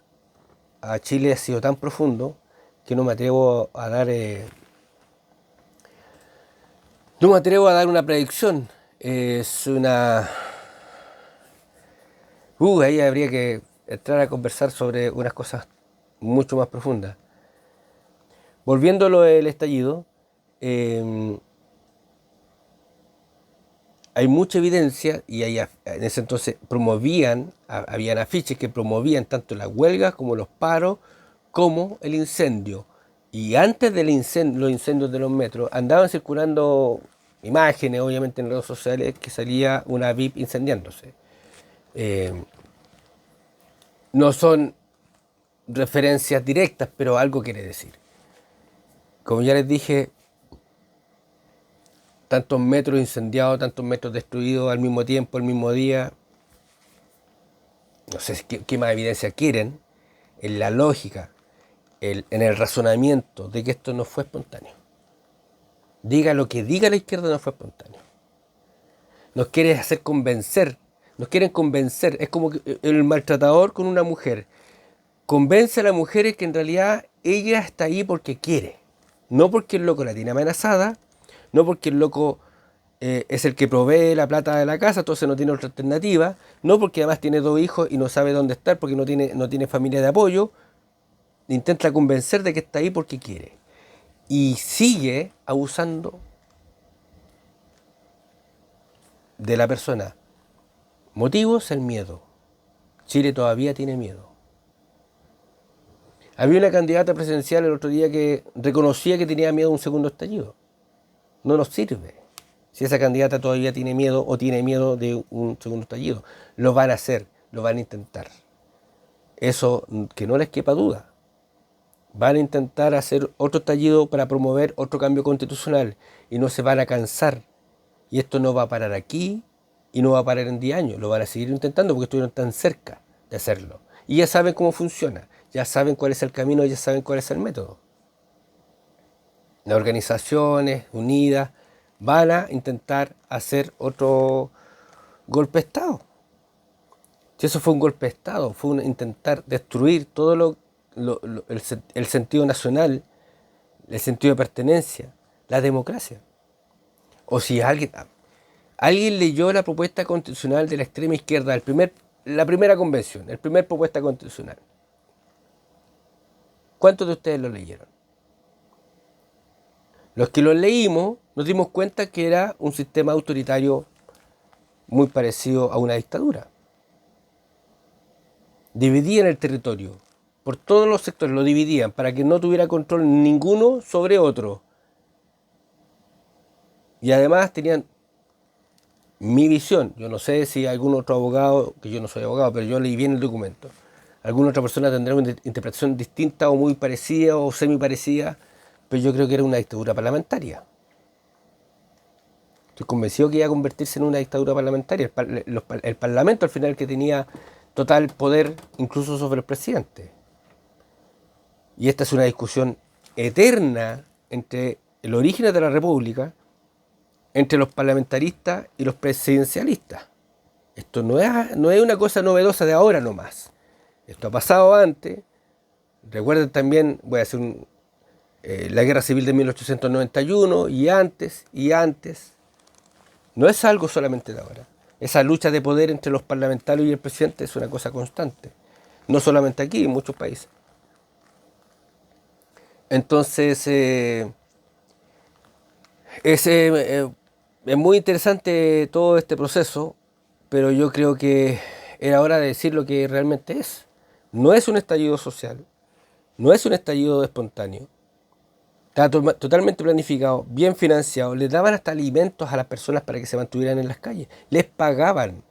a Chile ha sido tan profundo que no me atrevo a dar una predicción. Es una... ahí habría que entrar a conversar sobre unas cosas mucho más profundas. Volviendo a lo del estallido, hay mucha evidencia, y en ese entonces habían afiches que promovían tanto las huelgas como los paros, como el incendio. Y antes del los incendios de los metros, andaban circulando imágenes, obviamente en redes sociales, que salía una VIP incendiándose. No son referencias directas, pero algo quiere decir. Como ya les dije, tantos metros incendiados, tantos metros destruidos al mismo tiempo, al mismo día. No sé qué más evidencia quieren en la lógica, en el razonamiento de que esto no fue espontáneo. Diga lo que diga la izquierda, no fue espontáneo. Nos quieren hacer convencer, nos quieren convencer. Es como el maltratador con una mujer. Convence a las mujeres que en realidad ella está ahí porque quiere. No porque el loco la tiene amenazada, no porque el loco es el que provee la plata de la casa, entonces no tiene otra alternativa, no porque además tiene 2 hijos y no sabe dónde estar porque no tiene familia de apoyo. Intenta convencer de que está ahí porque quiere. Y sigue abusando de la persona. Motivos: el miedo. Chile todavía tiene miedo. Había una candidata presidencial el otro día que reconocía que tenía miedo a un segundo estallido. No nos sirve. Si esa candidata todavía tiene miedo o tiene miedo de un segundo estallido, lo van a hacer, lo van a intentar. Eso que no les quepa duda. Van a intentar hacer otro estallido para promover otro cambio constitucional y no se van a cansar. Y esto no va a parar aquí y no va a parar en 10 años. Lo van a seguir intentando porque estuvieron tan cerca de hacerlo. Y ya saben cómo funciona, ya saben cuál es el camino, ya saben cuál es el método. Las organizaciones unidas van a intentar hacer otro golpe de Estado. Si eso fue un golpe de Estado, fue intentar destruir todo el sentido nacional, el sentido de pertenencia, la democracia. O si alguien leyó la propuesta constitucional de la extrema izquierda, la primera convención, la primera propuesta constitucional. ¿Cuántos de ustedes lo leyeron? Los que lo leímos nos dimos cuenta que era un sistema autoritario muy parecido a una dictadura. Dividían el territorio por todos los sectores, lo dividían para que no tuviera control ninguno sobre otro. Y además tenían mi visión. Yo no sé si algún otro abogado, que yo no soy abogado, pero yo leí bien el documento. Alguna otra persona tendrá una interpretación distinta o muy parecida o semi parecida, pero yo creo que era una dictadura parlamentaria. Estoy convencido que iba a convertirse en una dictadura parlamentaria. El Parlamento al final que tenía total poder incluso sobre el presidente. Y esta es una discusión eterna entre el origen de la República, entre los parlamentaristas y los presidencialistas. Esto no es una cosa novedosa de ahora nomás. Esto ha pasado antes. Recuerden también, voy a hacer la Guerra Civil de 1891 y antes. No es algo solamente de ahora. Esa lucha de poder entre los parlamentarios y el presidente es una cosa constante. No solamente aquí, en muchos países. Entonces, es muy interesante todo este proceso, pero yo creo que era hora de decir lo que realmente es. No es un estallido social, no es un estallido espontáneo. Estaba totalmente planificado, bien financiado. Les daban hasta alimentos a las personas para que se mantuvieran en las calles. Les pagaban.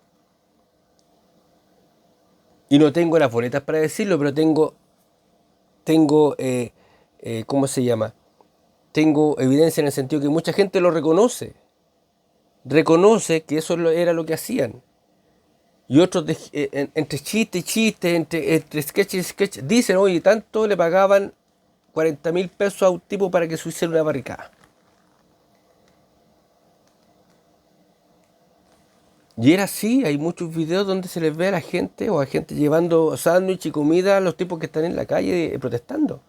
Y no tengo las boletas para decirlo, pero tengo ¿cómo se llama? Tengo evidencia en el sentido que mucha gente lo reconoce. Reconoce que eso era lo que hacían. Y otros, entre chiste y chiste, entre sketch y sketch, dicen, oye, tanto le pagaban 40.000 pesos a un tipo para que se hiciera una barricada. Y era así, hay muchos videos donde se les ve a la gente o a gente llevando sándwich y comida a los tipos que están en la calle protestando.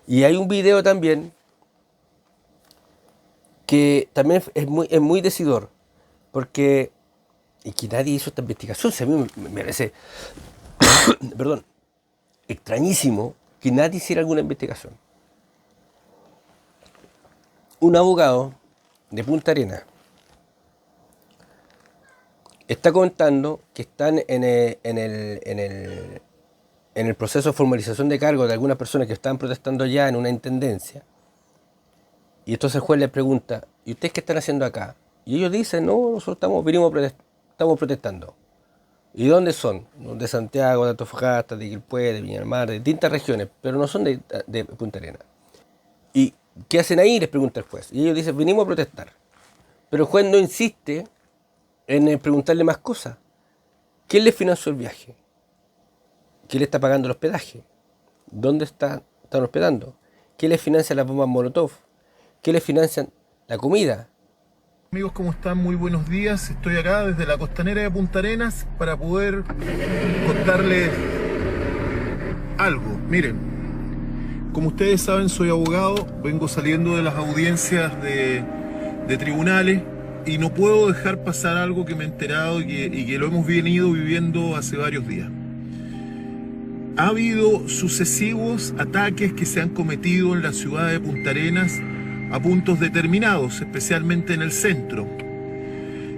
Y hay un video también que también es muy decidor, porque y que nadie hizo esta investigación. A mí me parece perdón, extrañísimo que nadie hiciera alguna investigación. Un abogado de Punta Arenas está contando que están en el proceso de formalización de cargo de algunas personas que estaban protestando allá en una intendencia. Y entonces el juez les pregunta, ¿y ustedes qué están haciendo acá? Y ellos dicen, no, nosotros estamos protestando. ¿Y dónde son? De Santiago, de Antofagasta, de Quilpué, de Viña del Mar, de distintas regiones, pero no son de Punta Arenas. ¿Y qué hacen ahí? Les pregunta el juez. Y ellos dicen, vinimos a protestar. Pero el juez no insiste en preguntarle más cosas. ¿Quién les financió el viaje? ¿Quién le está pagando el hospedaje? ¿Dónde están hospedando? ¿Quién les financia las bombas Molotov? ¿Quién les financian la comida? Amigos, ¿cómo están? Muy buenos días. Estoy acá desde la costanera de Punta Arenas para poder contarles algo. Miren, como ustedes saben, soy abogado, vengo saliendo de las audiencias de tribunales y no puedo dejar pasar algo que me he enterado y que lo hemos venido viviendo hace varios días. Ha habido sucesivos ataques que se han cometido en la ciudad de Punta Arenas a puntos determinados, especialmente en el centro.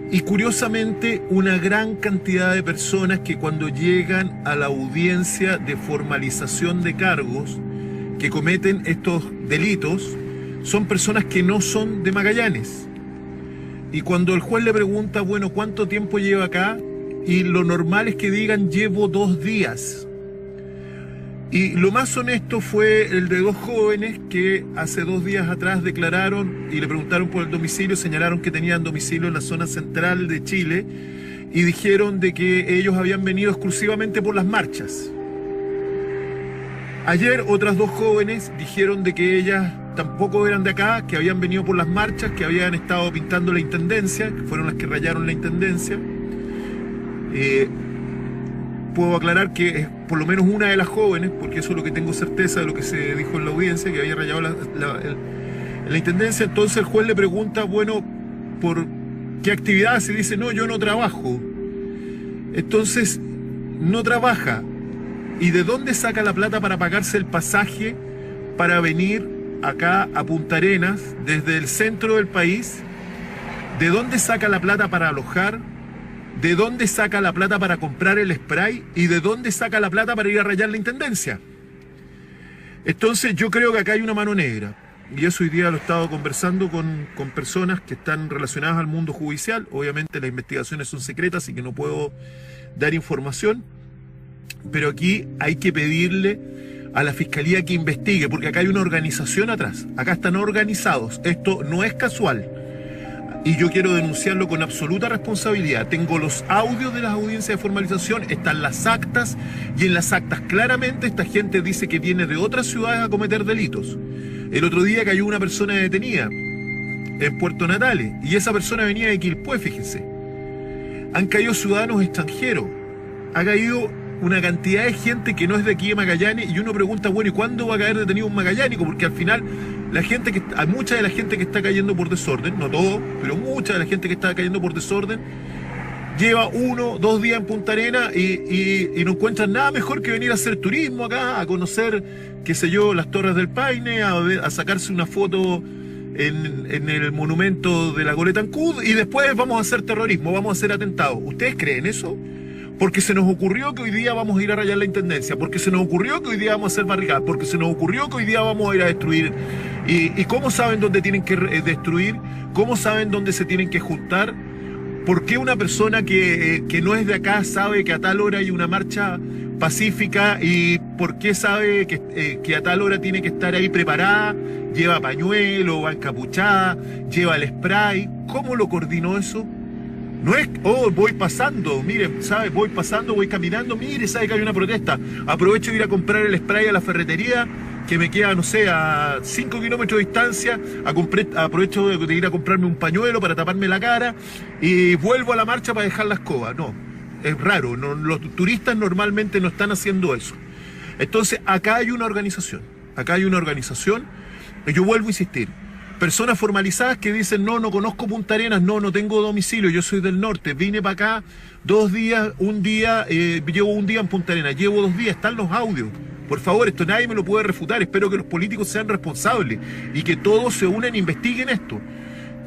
Y curiosamente, una gran cantidad de personas que cuando llegan a la audiencia de formalización de cargos que cometen estos delitos, son personas que no son de Magallanes. Y cuando el juez le pregunta, bueno, ¿cuánto tiempo lleva acá? Y lo normal es que digan, llevo 2 días. Y lo más honesto fue el de 2 jóvenes que hace 2 días atrás declararon y le preguntaron por el domicilio, señalaron que tenían domicilio en la zona central de Chile y dijeron de que ellos habían venido exclusivamente por las marchas. Ayer otras 2 jóvenes dijeron de que ellas tampoco eran de acá, que habían venido por las marchas, que habían estado pintando la intendencia, que fueron las que rayaron la intendencia. Puedo aclarar que es por lo menos una de las jóvenes, porque eso es lo que tengo certeza de lo que se dijo en la audiencia, que había rayado la intendencia. Entonces el juez le pregunta, bueno, ¿por qué actividad? Se dice, no, yo no trabajo. Entonces, no trabaja. ¿Y de dónde saca la plata para pagarse el pasaje para venir acá a Punta Arenas desde el centro del país? ¿De dónde saca la plata para alojar? ¿De dónde saca la plata para comprar el spray? ¿Y de dónde saca la plata para ir a rayar la intendencia? Entonces yo creo que acá hay una mano negra. Y eso hoy día lo he estado conversando con personas que están relacionadas al mundo judicial. Obviamente las investigaciones son secretas, así que no puedo dar información. Pero aquí hay que pedirle a la Fiscalía que investigue, porque acá hay una organización atrás. Acá están organizados. Esto no es casual. Y yo quiero denunciarlo con absoluta responsabilidad. Tengo los audios de las audiencias de formalización, están las actas, y en las actas claramente esta gente dice que viene de otras ciudades a cometer delitos. El otro día cayó una persona detenida en Puerto Natales, y esa persona venía de Quilpué, fíjense. Han caído ciudadanos extranjeros, ha caído una cantidad de gente que no es de aquí de Magallanes, y uno pregunta, bueno, ¿y cuándo va a caer detenido un magallánico? Porque al final hay mucha de la gente que está cayendo por desorden, no todo, pero mucha de la gente que está cayendo por desorden lleva 1 o 2 días en Punta Arenas y no encuentran nada mejor que venir a hacer turismo acá, a conocer, qué sé yo, las Torres del Paine, a sacarse una foto en el monumento de la Goleta Ancud y después vamos a hacer terrorismo, vamos a hacer atentados. ¿Ustedes creen eso? Porque se nos ocurrió que hoy día vamos a ir a rayar la intendencia, porque se nos ocurrió que hoy día vamos a hacer barricadas, porque se nos ocurrió que hoy día vamos a ir a destruir. ¿Y cómo saben dónde tienen que destruir? ¿Cómo saben dónde se tienen que juntar? ¿Por qué una persona que no es de acá sabe que a tal hora hay una marcha pacífica y por qué sabe que a tal hora tiene que estar ahí preparada? Lleva pañuelo, va encapuchada, lleva el spray. ¿Cómo lo coordinó eso? No es, oh, voy pasando, miren, ¿sabes? Voy pasando, voy caminando, mire, ¿sabe que hay una protesta? Aprovecho de ir a comprar el spray a la ferretería, que me queda, no sé, a 5 kilómetros de distancia, aprovecho de ir a comprarme un pañuelo para taparme la cara y vuelvo a la marcha para dejar la escoba. No, es raro, no, los turistas normalmente no están haciendo eso. Entonces, acá hay una organización, y yo vuelvo a insistir. Personas formalizadas que dicen, no conozco Punta Arenas, no tengo domicilio, yo soy del norte, vine para acá 2 días, llevo un día en Punta Arenas, llevo 2 días, están los audios. Por favor, esto nadie me lo puede refutar, espero que los políticos sean responsables y que todos se unan e investiguen esto.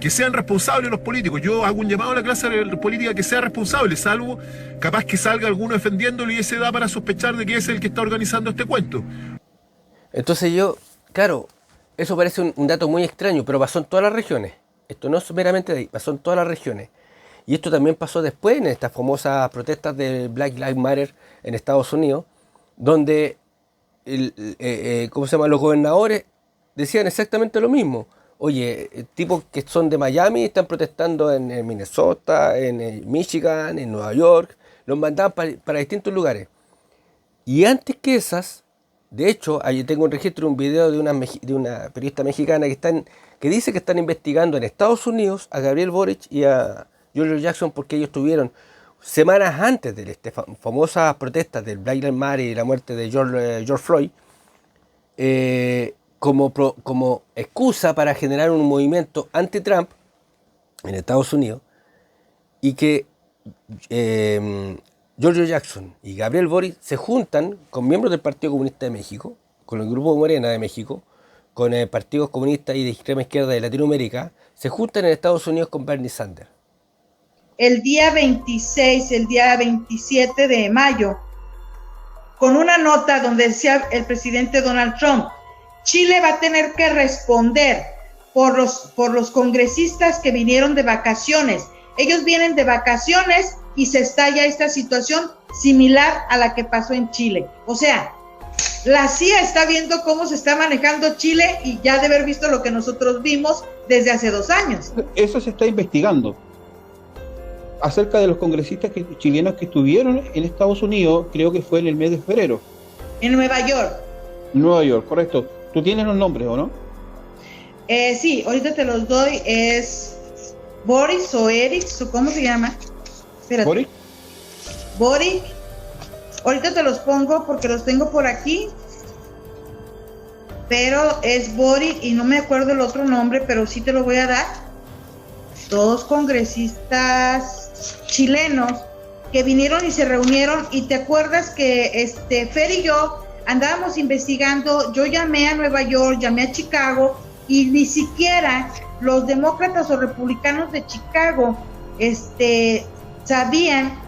Que sean responsables los políticos. Yo hago un llamado a la clase política que sea responsable, salvo capaz que salga alguno defendiéndolo y ese da para sospechar de que es el que está organizando este cuento. Entonces claro, eso parece un dato muy extraño, pero pasó en todas las regiones. Esto no es meramente de ahí, pasó en todas las regiones. Y esto también pasó después en estas famosas protestas de Black Lives Matter en Estados Unidos, donde los gobernadores decían exactamente lo mismo. Oye, tipos que son de Miami están protestando en Minnesota, en Michigan, en Nueva York, los mandaban para distintos lugares. Y antes que esas, de hecho, ahí tengo un registro, un video de una periodista mexicana que dice que están investigando en Estados Unidos a Gabriel Boric y a Giorgio Jackson porque ellos tuvieron semanas antes de famosas protestas del Black Lives Matter y la muerte de George Floyd, como excusa para generar un movimiento anti-Trump en Estados Unidos, y que Giorgio Jackson y Gabriel Boric se juntan con miembros del Partido Comunista de México, con el Grupo Morena de México, con partidos comunistas y de extrema izquierda de Latinoamérica, se juntan en Estados Unidos con Bernie Sanders. El día 26, el día 27 de mayo, con una nota donde decía el presidente Donald Trump, Chile va a tener que responder por los congresistas que vinieron de vacaciones. Ellos vienen de vacaciones y se estalla esta situación similar a la que pasó en Chile. O sea, la CIA está viendo cómo se está manejando Chile y ya de haber visto lo que nosotros vimos desde hace 2 años. Eso se está investigando. Acerca de los congresistas chilenos que estuvieron en Estados Unidos, creo que fue en el mes de febrero. En Nueva York. Nueva York, correcto. ¿Tú tienes los nombres o no? Sí, ahorita te los doy. Es Boris o Eric, o ¿cómo se llama? Espérate. Boric. Ahorita te los pongo porque los tengo por aquí. Pero es Boric y no me acuerdo el otro nombre, pero sí te lo voy a dar. 2 congresistas chilenos que vinieron y se reunieron, y te acuerdas que Fer y yo andábamos investigando. Yo llamé a Nueva York, llamé a Chicago, y ni siquiera los demócratas o republicanos de Chicago sabían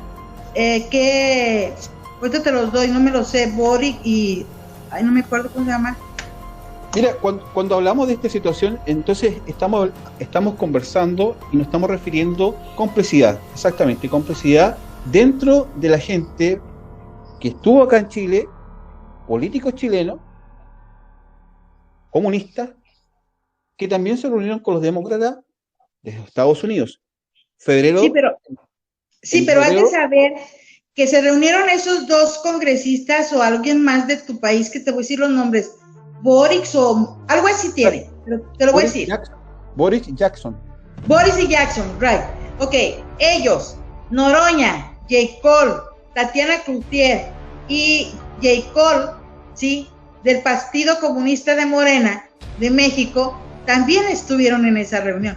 que, ahorita te los doy, no me lo sé, Boric y, no me acuerdo cómo se llama. Mira, cuando hablamos de esta situación, entonces estamos conversando y nos estamos refiriendo complicidad, exactamente, complicidad dentro de la gente que estuvo acá en Chile, políticos chilenos, comunistas, que también se reunieron con los demócratas de Estados Unidos. Pero hay que saber que se reunieron esos 2 congresistas o alguien más de tu país, que te voy a decir los nombres, Boric o algo así tiene, pero te lo voy a decir. Boris Jackson. Boris y Jackson, right. Ok, ellos, Noroña, J. Cole, Tatiana Cloutier y J. Cole, ¿sí?, del Partido Comunista de Morena de México, también estuvieron en esa reunión.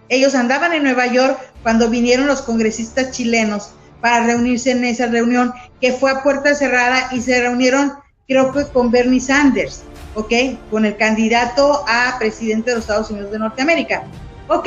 Ellos andaban en Nueva York cuando vinieron los congresistas chilenos para reunirse en esa reunión que fue a puerta cerrada, y se reunieron creo que con Bernie Sanders. ¿ok? Con el candidato a presidente de los Estados Unidos de Norteamérica. Ok,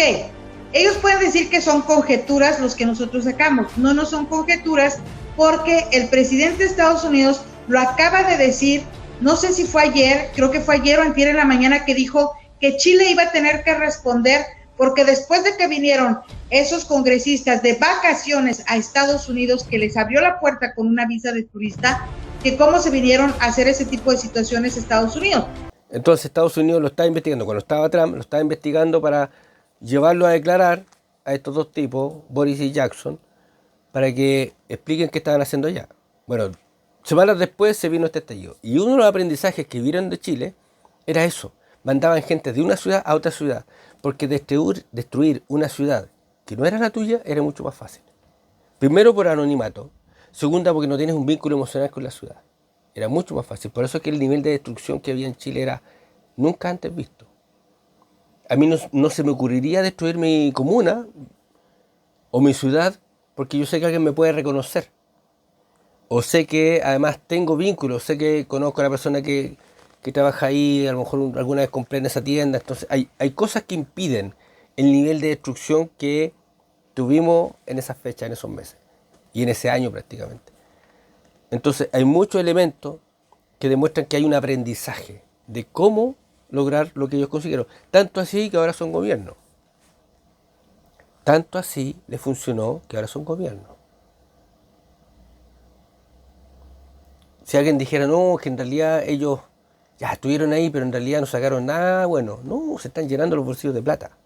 ellos pueden decir que son conjeturas los que nosotros sacamos. No, no son conjeturas, porque el presidente de Estados Unidos lo acaba de decir, no sé si fue ayer, creo que fue ayer o antier en la mañana, que dijo que Chile iba a tener que responder, porque después de que vinieron esos congresistas de vacaciones a Estados Unidos, que les abrió la puerta con una visa de turista, que cómo se vinieron a hacer ese tipo de situaciones a Estados Unidos. Entonces Estados Unidos lo estaba investigando, cuando estaba Trump, lo estaba investigando para llevarlo a declarar a estos dos tipos, Boris y Jackson, para que expliquen qué estaban haciendo allá. Bueno, semanas después se vino este estallido. Y uno de los aprendizajes que vieron de Chile era eso. Mandaban gente de una ciudad a otra ciudad, porque destruir una ciudad que no era la tuya era mucho más fácil. Primero por anonimato, segunda porque no tienes un vínculo emocional con la ciudad. Era mucho más fácil. Por eso es que el nivel de destrucción que había en Chile era nunca antes visto. A mí no se me ocurriría destruir mi comuna o mi ciudad porque yo sé que alguien me puede reconocer. O sé que además tengo vínculos, sé que conozco a la persona que trabaja ahí, a lo mejor alguna vez compré en esa tienda. Entonces hay cosas que impiden el nivel de destrucción que tuvimos en esas fechas, en esos meses y en ese año prácticamente. Entonces hay muchos elementos que demuestran que hay un aprendizaje de cómo lograr lo que ellos consiguieron. Tanto así que ahora son gobierno. Tanto así les funcionó que ahora son gobierno. Si alguien dijera, no, que en realidad ellos ya estuvieron ahí, pero en realidad no sacaron nada, bueno, no, se están llenando los bolsillos de plata.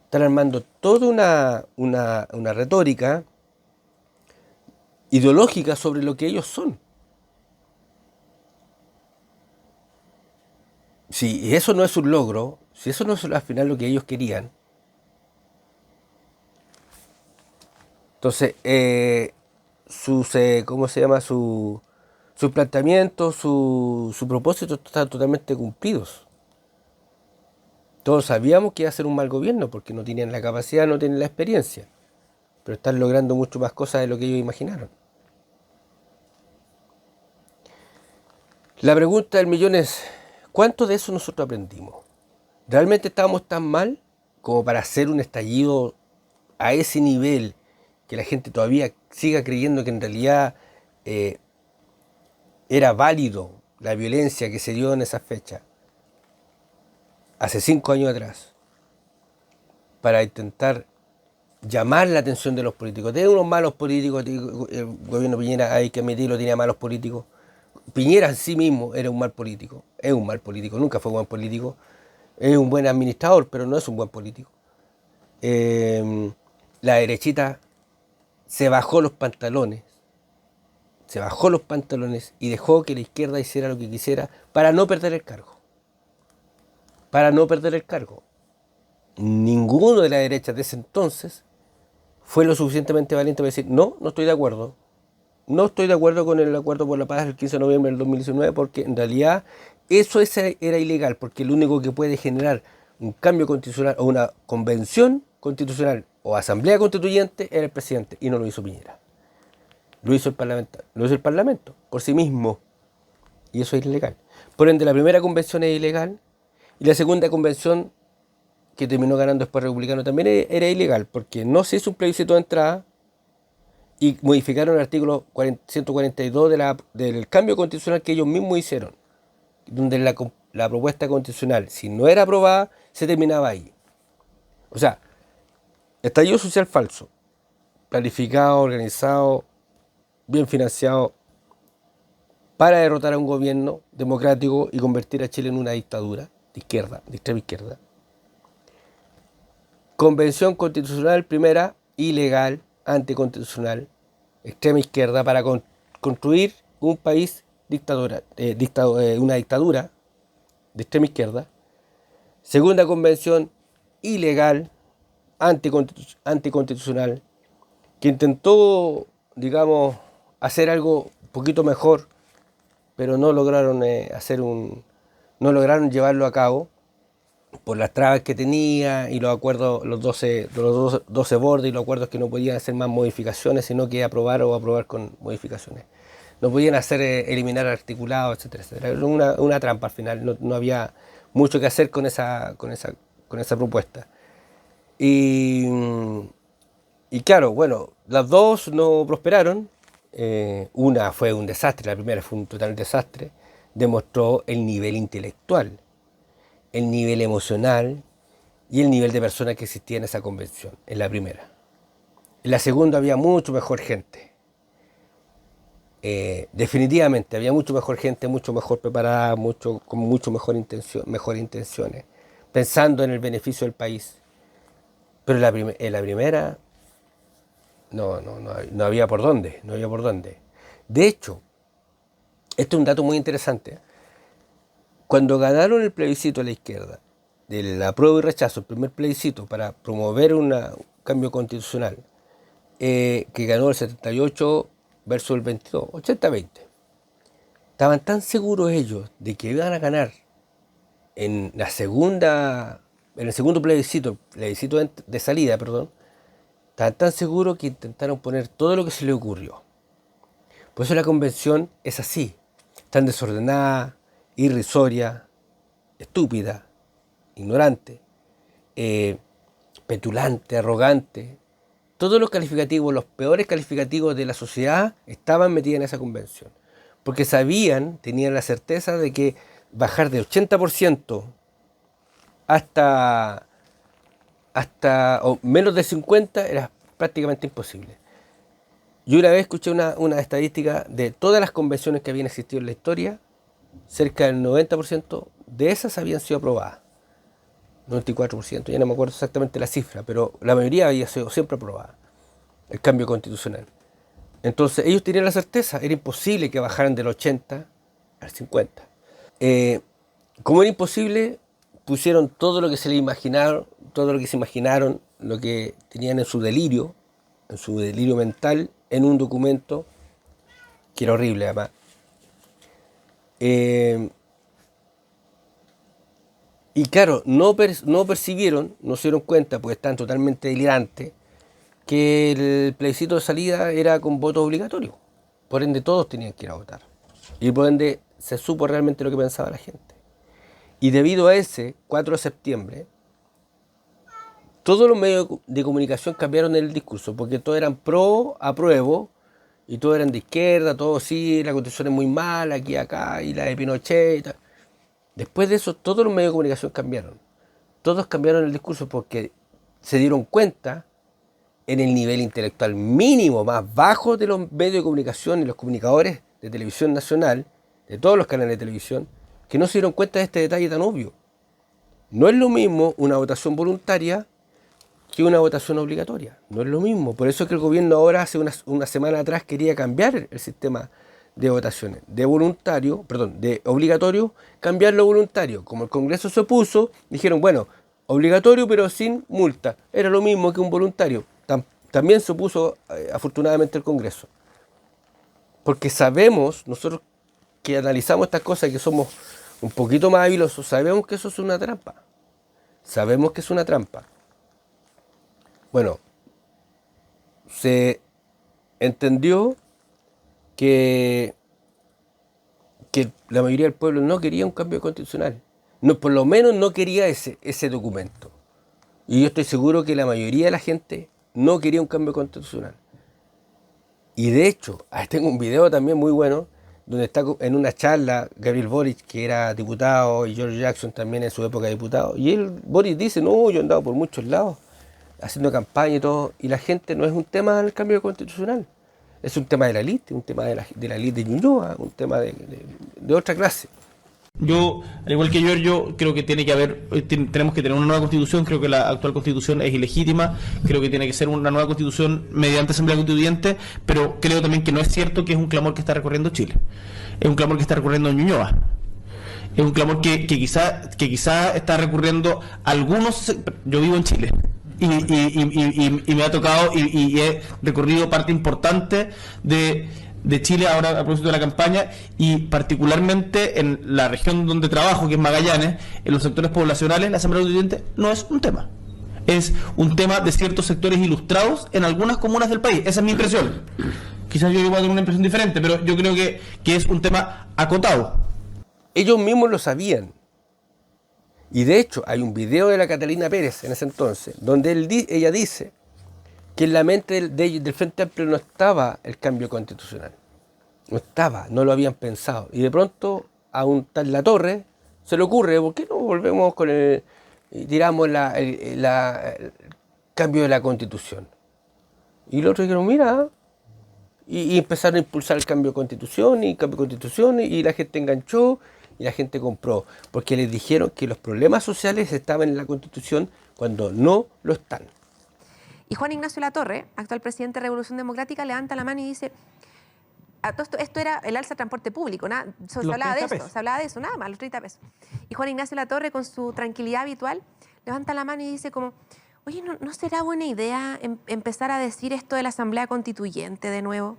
Están armando toda una retórica ideológica sobre lo que ellos son. Si eso no es un logro, si eso no es al final lo que ellos querían, entonces ¿cómo se llama? Su planteamiento, su propósito están totalmente cumplidos. Todos sabíamos que iba a ser un mal gobierno porque no tenían la capacidad, no tienen la experiencia, pero están logrando mucho más cosas de lo que ellos imaginaron. La pregunta del millón es, ¿cuánto de eso nosotros aprendimos? ¿Realmente estábamos tan mal como para hacer un estallido a ese nivel que la gente todavía siga creyendo que en realidad era válido la violencia que se dio en esa fecha, hace 5 años atrás, para intentar llamar la atención de los políticos? Tiene unos malos políticos, el gobierno Piñera, hay que admitirlo, tenía malos políticos. Piñera en sí mismo era un mal político, es un mal político, nunca fue un buen político, es un buen administrador, pero no es un buen político. La derechita se bajó los pantalones y dejó que la izquierda hiciera lo que quisiera para no perder el cargo. Ninguno de la derecha de ese entonces fue lo suficientemente valiente para decir, no estoy de acuerdo. No estoy de acuerdo con el acuerdo por la paz del 15 de noviembre del 2019 porque en realidad eso era ilegal, porque el único que puede generar un cambio constitucional o una convención constitucional o asamblea constituyente era el presidente, y no lo hizo Piñera. Lo hizo el Parlamento por sí mismo, y eso es ilegal. Por ende, la primera convención es ilegal y la segunda convención, que terminó ganando después republicano, también era ilegal porque no se hizo un plebiscito de entrada y modificaron el artículo 142 del cambio constitucional que ellos mismos hicieron, donde la propuesta constitucional, si no era aprobada, se terminaba ahí. O sea, estallido social falso, planificado, organizado, bien financiado, para derrotar a un gobierno democrático y convertir a Chile en una dictadura de izquierda, de extrema izquierda. Convención constitucional primera, ilegal, anticonstitucional, extrema izquierda, para construir un país una dictadura de extrema izquierda. Segunda convención, ilegal, anticonstitucional, que intentó, digamos, hacer algo un poquito mejor, pero no lograron no lograron llevarlo a cabo por las trabas que tenía y los acuerdos, los 12 bordes y los acuerdos que no podían hacer más modificaciones, sino que aprobar con modificaciones. no podían hacer eliminar articulados, etcétera, etcétera. Era una trampa al final, no había mucho que hacer con esa propuesta. Y claro, bueno, las dos no prosperaron. Una fue un desastre, la primera fue un total desastre. Demostró el nivel intelectual, el nivel emocional y el nivel de personas que existía en esa convención, en la primera. En la segunda había mucho mejor gente. Definitivamente había mucho mejor gente, mucho mejor preparada, con mucho mejores intenciones, pensando en el beneficio del país. Pero en la primera no había por dónde, no había por dónde. De hecho, esto es un dato muy interesante. Cuando ganaron el plebiscito a la izquierda, del apruebo y rechazo, el primer plebiscito para promover un cambio constitucional, que ganó el 78 versus el 22, 80-20. Estaban tan seguros ellos de que iban a ganar en el segundo plebiscito de salida, estaban tan seguros que intentaron poner todo lo que se les ocurrió. Por eso la convención es así, tan desordenada, irrisoria, estúpida, ignorante, petulante, arrogante. Todos los calificativos, los peores calificativos de la sociedad estaban metidos en esa convención. Porque tenían la certeza de que bajar de 80% hasta o menos de 50% era prácticamente imposible. Yo una vez escuché una estadística de todas las convenciones que habían existido en la historia, cerca del 90% de esas habían sido aprobadas. 94%, ya no me acuerdo exactamente la cifra, pero la mayoría había sido siempre aprobada, el cambio constitucional. Entonces ellos tenían la certeza, era imposible que bajaran del 80 al 50. Como era imposible, pusieron todo lo que se imaginaron, lo que tenían en su delirio mental, en un documento que era horrible además. Y claro, no percibieron, no se dieron cuenta, porque están totalmente delirantes, que el plebiscito de salida era con voto obligatorio. Por ende, todos tenían que ir a votar. Y por ende, se supo realmente lo que pensaba la gente. Y debido a ese 4 de septiembre, todos los medios de comunicación cambiaron el discurso, porque todos eran apruebo, y todos eran de izquierda, todos sí, la constitución es muy mala, aquí, acá, y la de Pinochet y tal. Después de eso, todos los medios de comunicación cambiaron. Todos cambiaron el discurso porque se dieron cuenta en el nivel intelectual mínimo, más bajo de los medios de comunicación y los comunicadores de televisión nacional, de todos los canales de televisión, que no se dieron cuenta de este detalle tan obvio. No es lo mismo una votación voluntaria que una votación obligatoria. No es lo mismo. Por eso es que el gobierno ahora, hace una semana atrás, quería cambiar el sistema de votaciones, de obligatorio, cambiarlo a voluntario. Como el Congreso se opuso, dijeron, bueno, obligatorio pero sin multa. Era lo mismo que un voluntario. También se opuso afortunadamente el Congreso. Porque sabemos, nosotros que analizamos estas cosas, que somos un poquito más habilosos, sabemos que eso es una trampa. Sabemos que es una trampa. Bueno, se entendió que la mayoría del pueblo no quería un cambio constitucional. No, por lo menos no quería ese documento. Y yo estoy seguro que la mayoría de la gente no quería un cambio constitucional. Y de hecho, tengo un video también muy bueno, donde está en una charla Gabriel Boric, que era diputado, y George Jackson también en su época diputado. Y Boric dice, no, yo he andado por muchos lados, haciendo campaña y todo, y la gente no es un tema del cambio constitucional. Es un tema de la élite, un tema de la élite de Ñuñoa, un tema de otra clase. Yo, al igual que yo creo que tenemos que tener una nueva constitución. Creo que la actual constitución es ilegítima. Creo que tiene que ser una nueva constitución mediante asamblea constituyente, pero creo también que no es cierto que es un clamor que está recorriendo Chile. Es un clamor que está recorriendo Ñuñoa. Es un clamor que quizá está recurriendo a algunos. Yo vivo en Chile. Y me ha tocado y he recorrido parte importante de Chile ahora a propósito de la campaña, y particularmente en la región donde trabajo, que es Magallanes, en los sectores poblacionales, la asamblea constituyente no es un tema. Es un tema de ciertos sectores ilustrados en algunas comunas del país. Esa es mi impresión. Quizás yo igual tengo una impresión diferente, pero yo creo que es un tema acotado. Ellos mismos lo sabían. Y de hecho, hay un video de la Catalina Pérez en ese entonces, donde ella dice que en la mente del Frente Amplio no estaba el cambio constitucional. No estaba, no lo habían pensado. Y de pronto a un tal Latorre se le ocurre, ¿por qué no volvemos con y tiramos el cambio de la Constitución? Y los otros dijeron, mira, y empezaron a impulsar el cambio de Constitución y la gente enganchó y la gente compró, porque les dijeron que los problemas sociales estaban en la Constitución cuando no lo están. Y Juan Ignacio Latorre, actual presidente de Revolución Democrática, levanta la mano y dice, esto era el alza de transporte público, se hablaba de eso, nada más, los 30 pesos. Y Juan Ignacio Latorre, con su tranquilidad habitual, levanta la mano y dice como, oye, ¿no será buena idea empezar a decir esto de la Asamblea Constituyente de nuevo?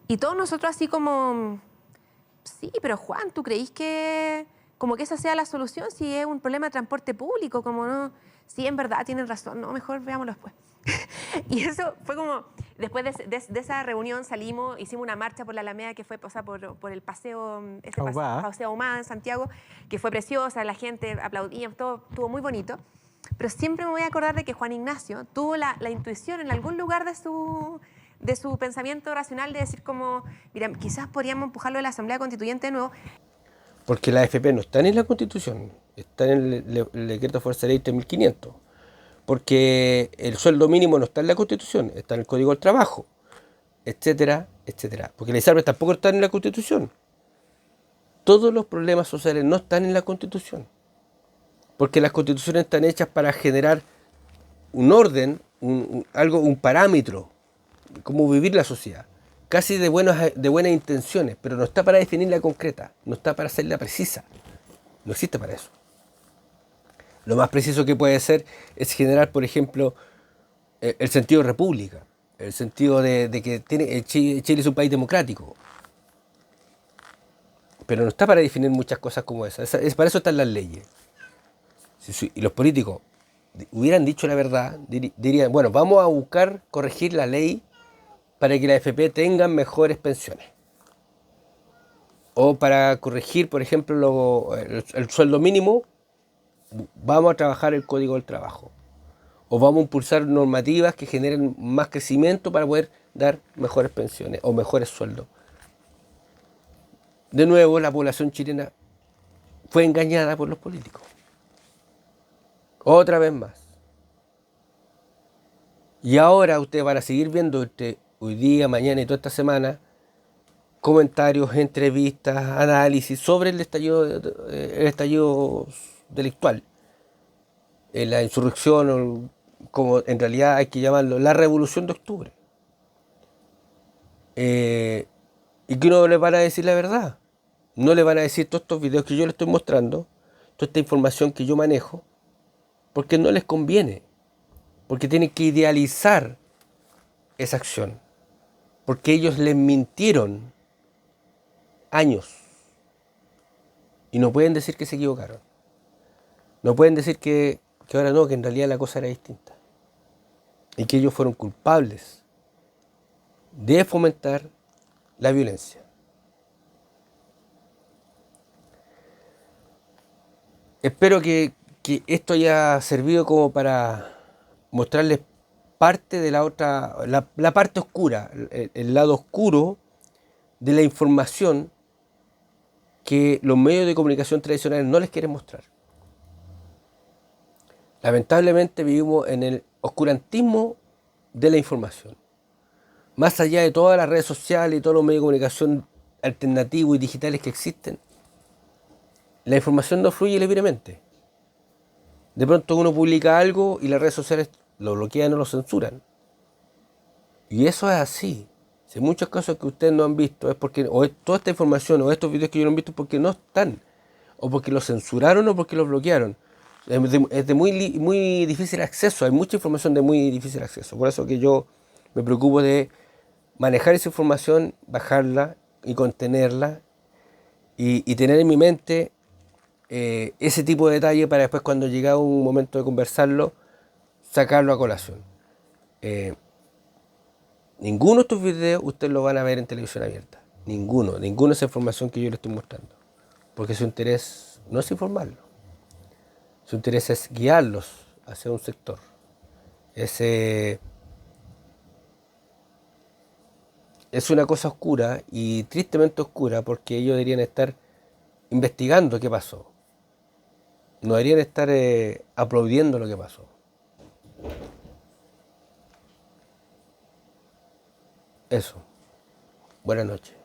Y todos nosotros así como, sí, pero Juan, ¿tú creís que como que esa sea la solución si es un problema de transporte público? Como no, sí, en verdad tienen razón, no, mejor veámoslo después. Y eso fue como, después de esa reunión salimos, hicimos una marcha por la Alameda que fue por el paseo, Paseo Ahumada en Santiago, que fue preciosa, la gente aplaudía, todo estuvo muy bonito. Pero siempre me voy a acordar de que Juan Ignacio tuvo la intuición en algún lugar de su pensamiento racional de decir como, mira, quizás podríamos empujarlo de la Asamblea Constituyente de nuevo. Porque las AFP no están en la Constitución, están en el decreto de Fuerza Ley 3500. Porque el sueldo mínimo no está en la Constitución, está en el Código del Trabajo, etcétera, etcétera. Porque las ISAPRES tampoco están en la Constitución. Todos los problemas sociales no están en la Constitución. Porque las constituciones están hechas para generar un orden, un parámetro, cómo vivir la sociedad. Casi de buenas intenciones, pero no está para definirla concreta, no está para hacerla precisa. No existe para eso. Lo más preciso que puede ser es generar, por ejemplo, el sentido de república, el sentido de que Chile es un país democrático. Pero no está para definir muchas cosas como esas. Para eso están las leyes. Y los políticos hubieran dicho la verdad, dirían, bueno, vamos a buscar corregir la ley para que la AFP tengan mejores pensiones. O para corregir, por ejemplo, el sueldo mínimo, vamos a trabajar el Código del Trabajo. O vamos a impulsar normativas que generen más crecimiento para poder dar mejores pensiones o mejores sueldos. De nuevo, la población chilena fue engañada por los políticos. Otra vez más. Y ahora ustedes van a seguir viendo hoy día, mañana y toda esta semana comentarios, entrevistas, análisis sobre el estallido delictual, la insurrección, o como en realidad hay que llamarlo, la revolución de octubre. Y que no les van a decir la verdad. No les van a decir todos estos videos que yo les estoy mostrando, toda esta información que yo manejo, porque no les conviene, porque tienen que idealizar esa acción, porque ellos les mintieron años y no pueden decir que se equivocaron, no pueden decir que ahora no, que en realidad la cosa era distinta y que ellos fueron culpables de fomentar la violencia. Espero que esto haya servido como para mostrarles parte de la parte oscura, el lado oscuro de la información que los medios de comunicación tradicionales no les quieren mostrar. Lamentablemente vivimos en el oscurantismo de la información. Más allá de todas las redes sociales y todos los medios de comunicación alternativos y digitales que existen, la información no fluye libremente. De pronto uno publica algo y las redes sociales lo bloquean o lo censuran. Y eso es así. Si en muchos casos que ustedes no han visto es porque toda esta información o estos videos que yo no han visto porque no están, o porque los censuraron o porque los bloquearon. Es de muy difícil acceso, hay mucha información de muy difícil acceso. Por eso que yo me preocupo de manejar esa información, bajarla y contenerla y tener en mi mente ese tipo de detalle para después, cuando llega un momento de conversarlo, sacarlo a colación. Ninguno de estos videos ustedes lo van a ver en televisión abierta. Ninguna de esa información que yo les estoy mostrando. Porque su interés no es informarlos. Su interés es guiarlos hacia un sector. Es una cosa oscura y tristemente oscura porque ellos deberían estar investigando qué pasó. No deberían estar aplaudiendo lo que pasó. Eso. Buenas noches.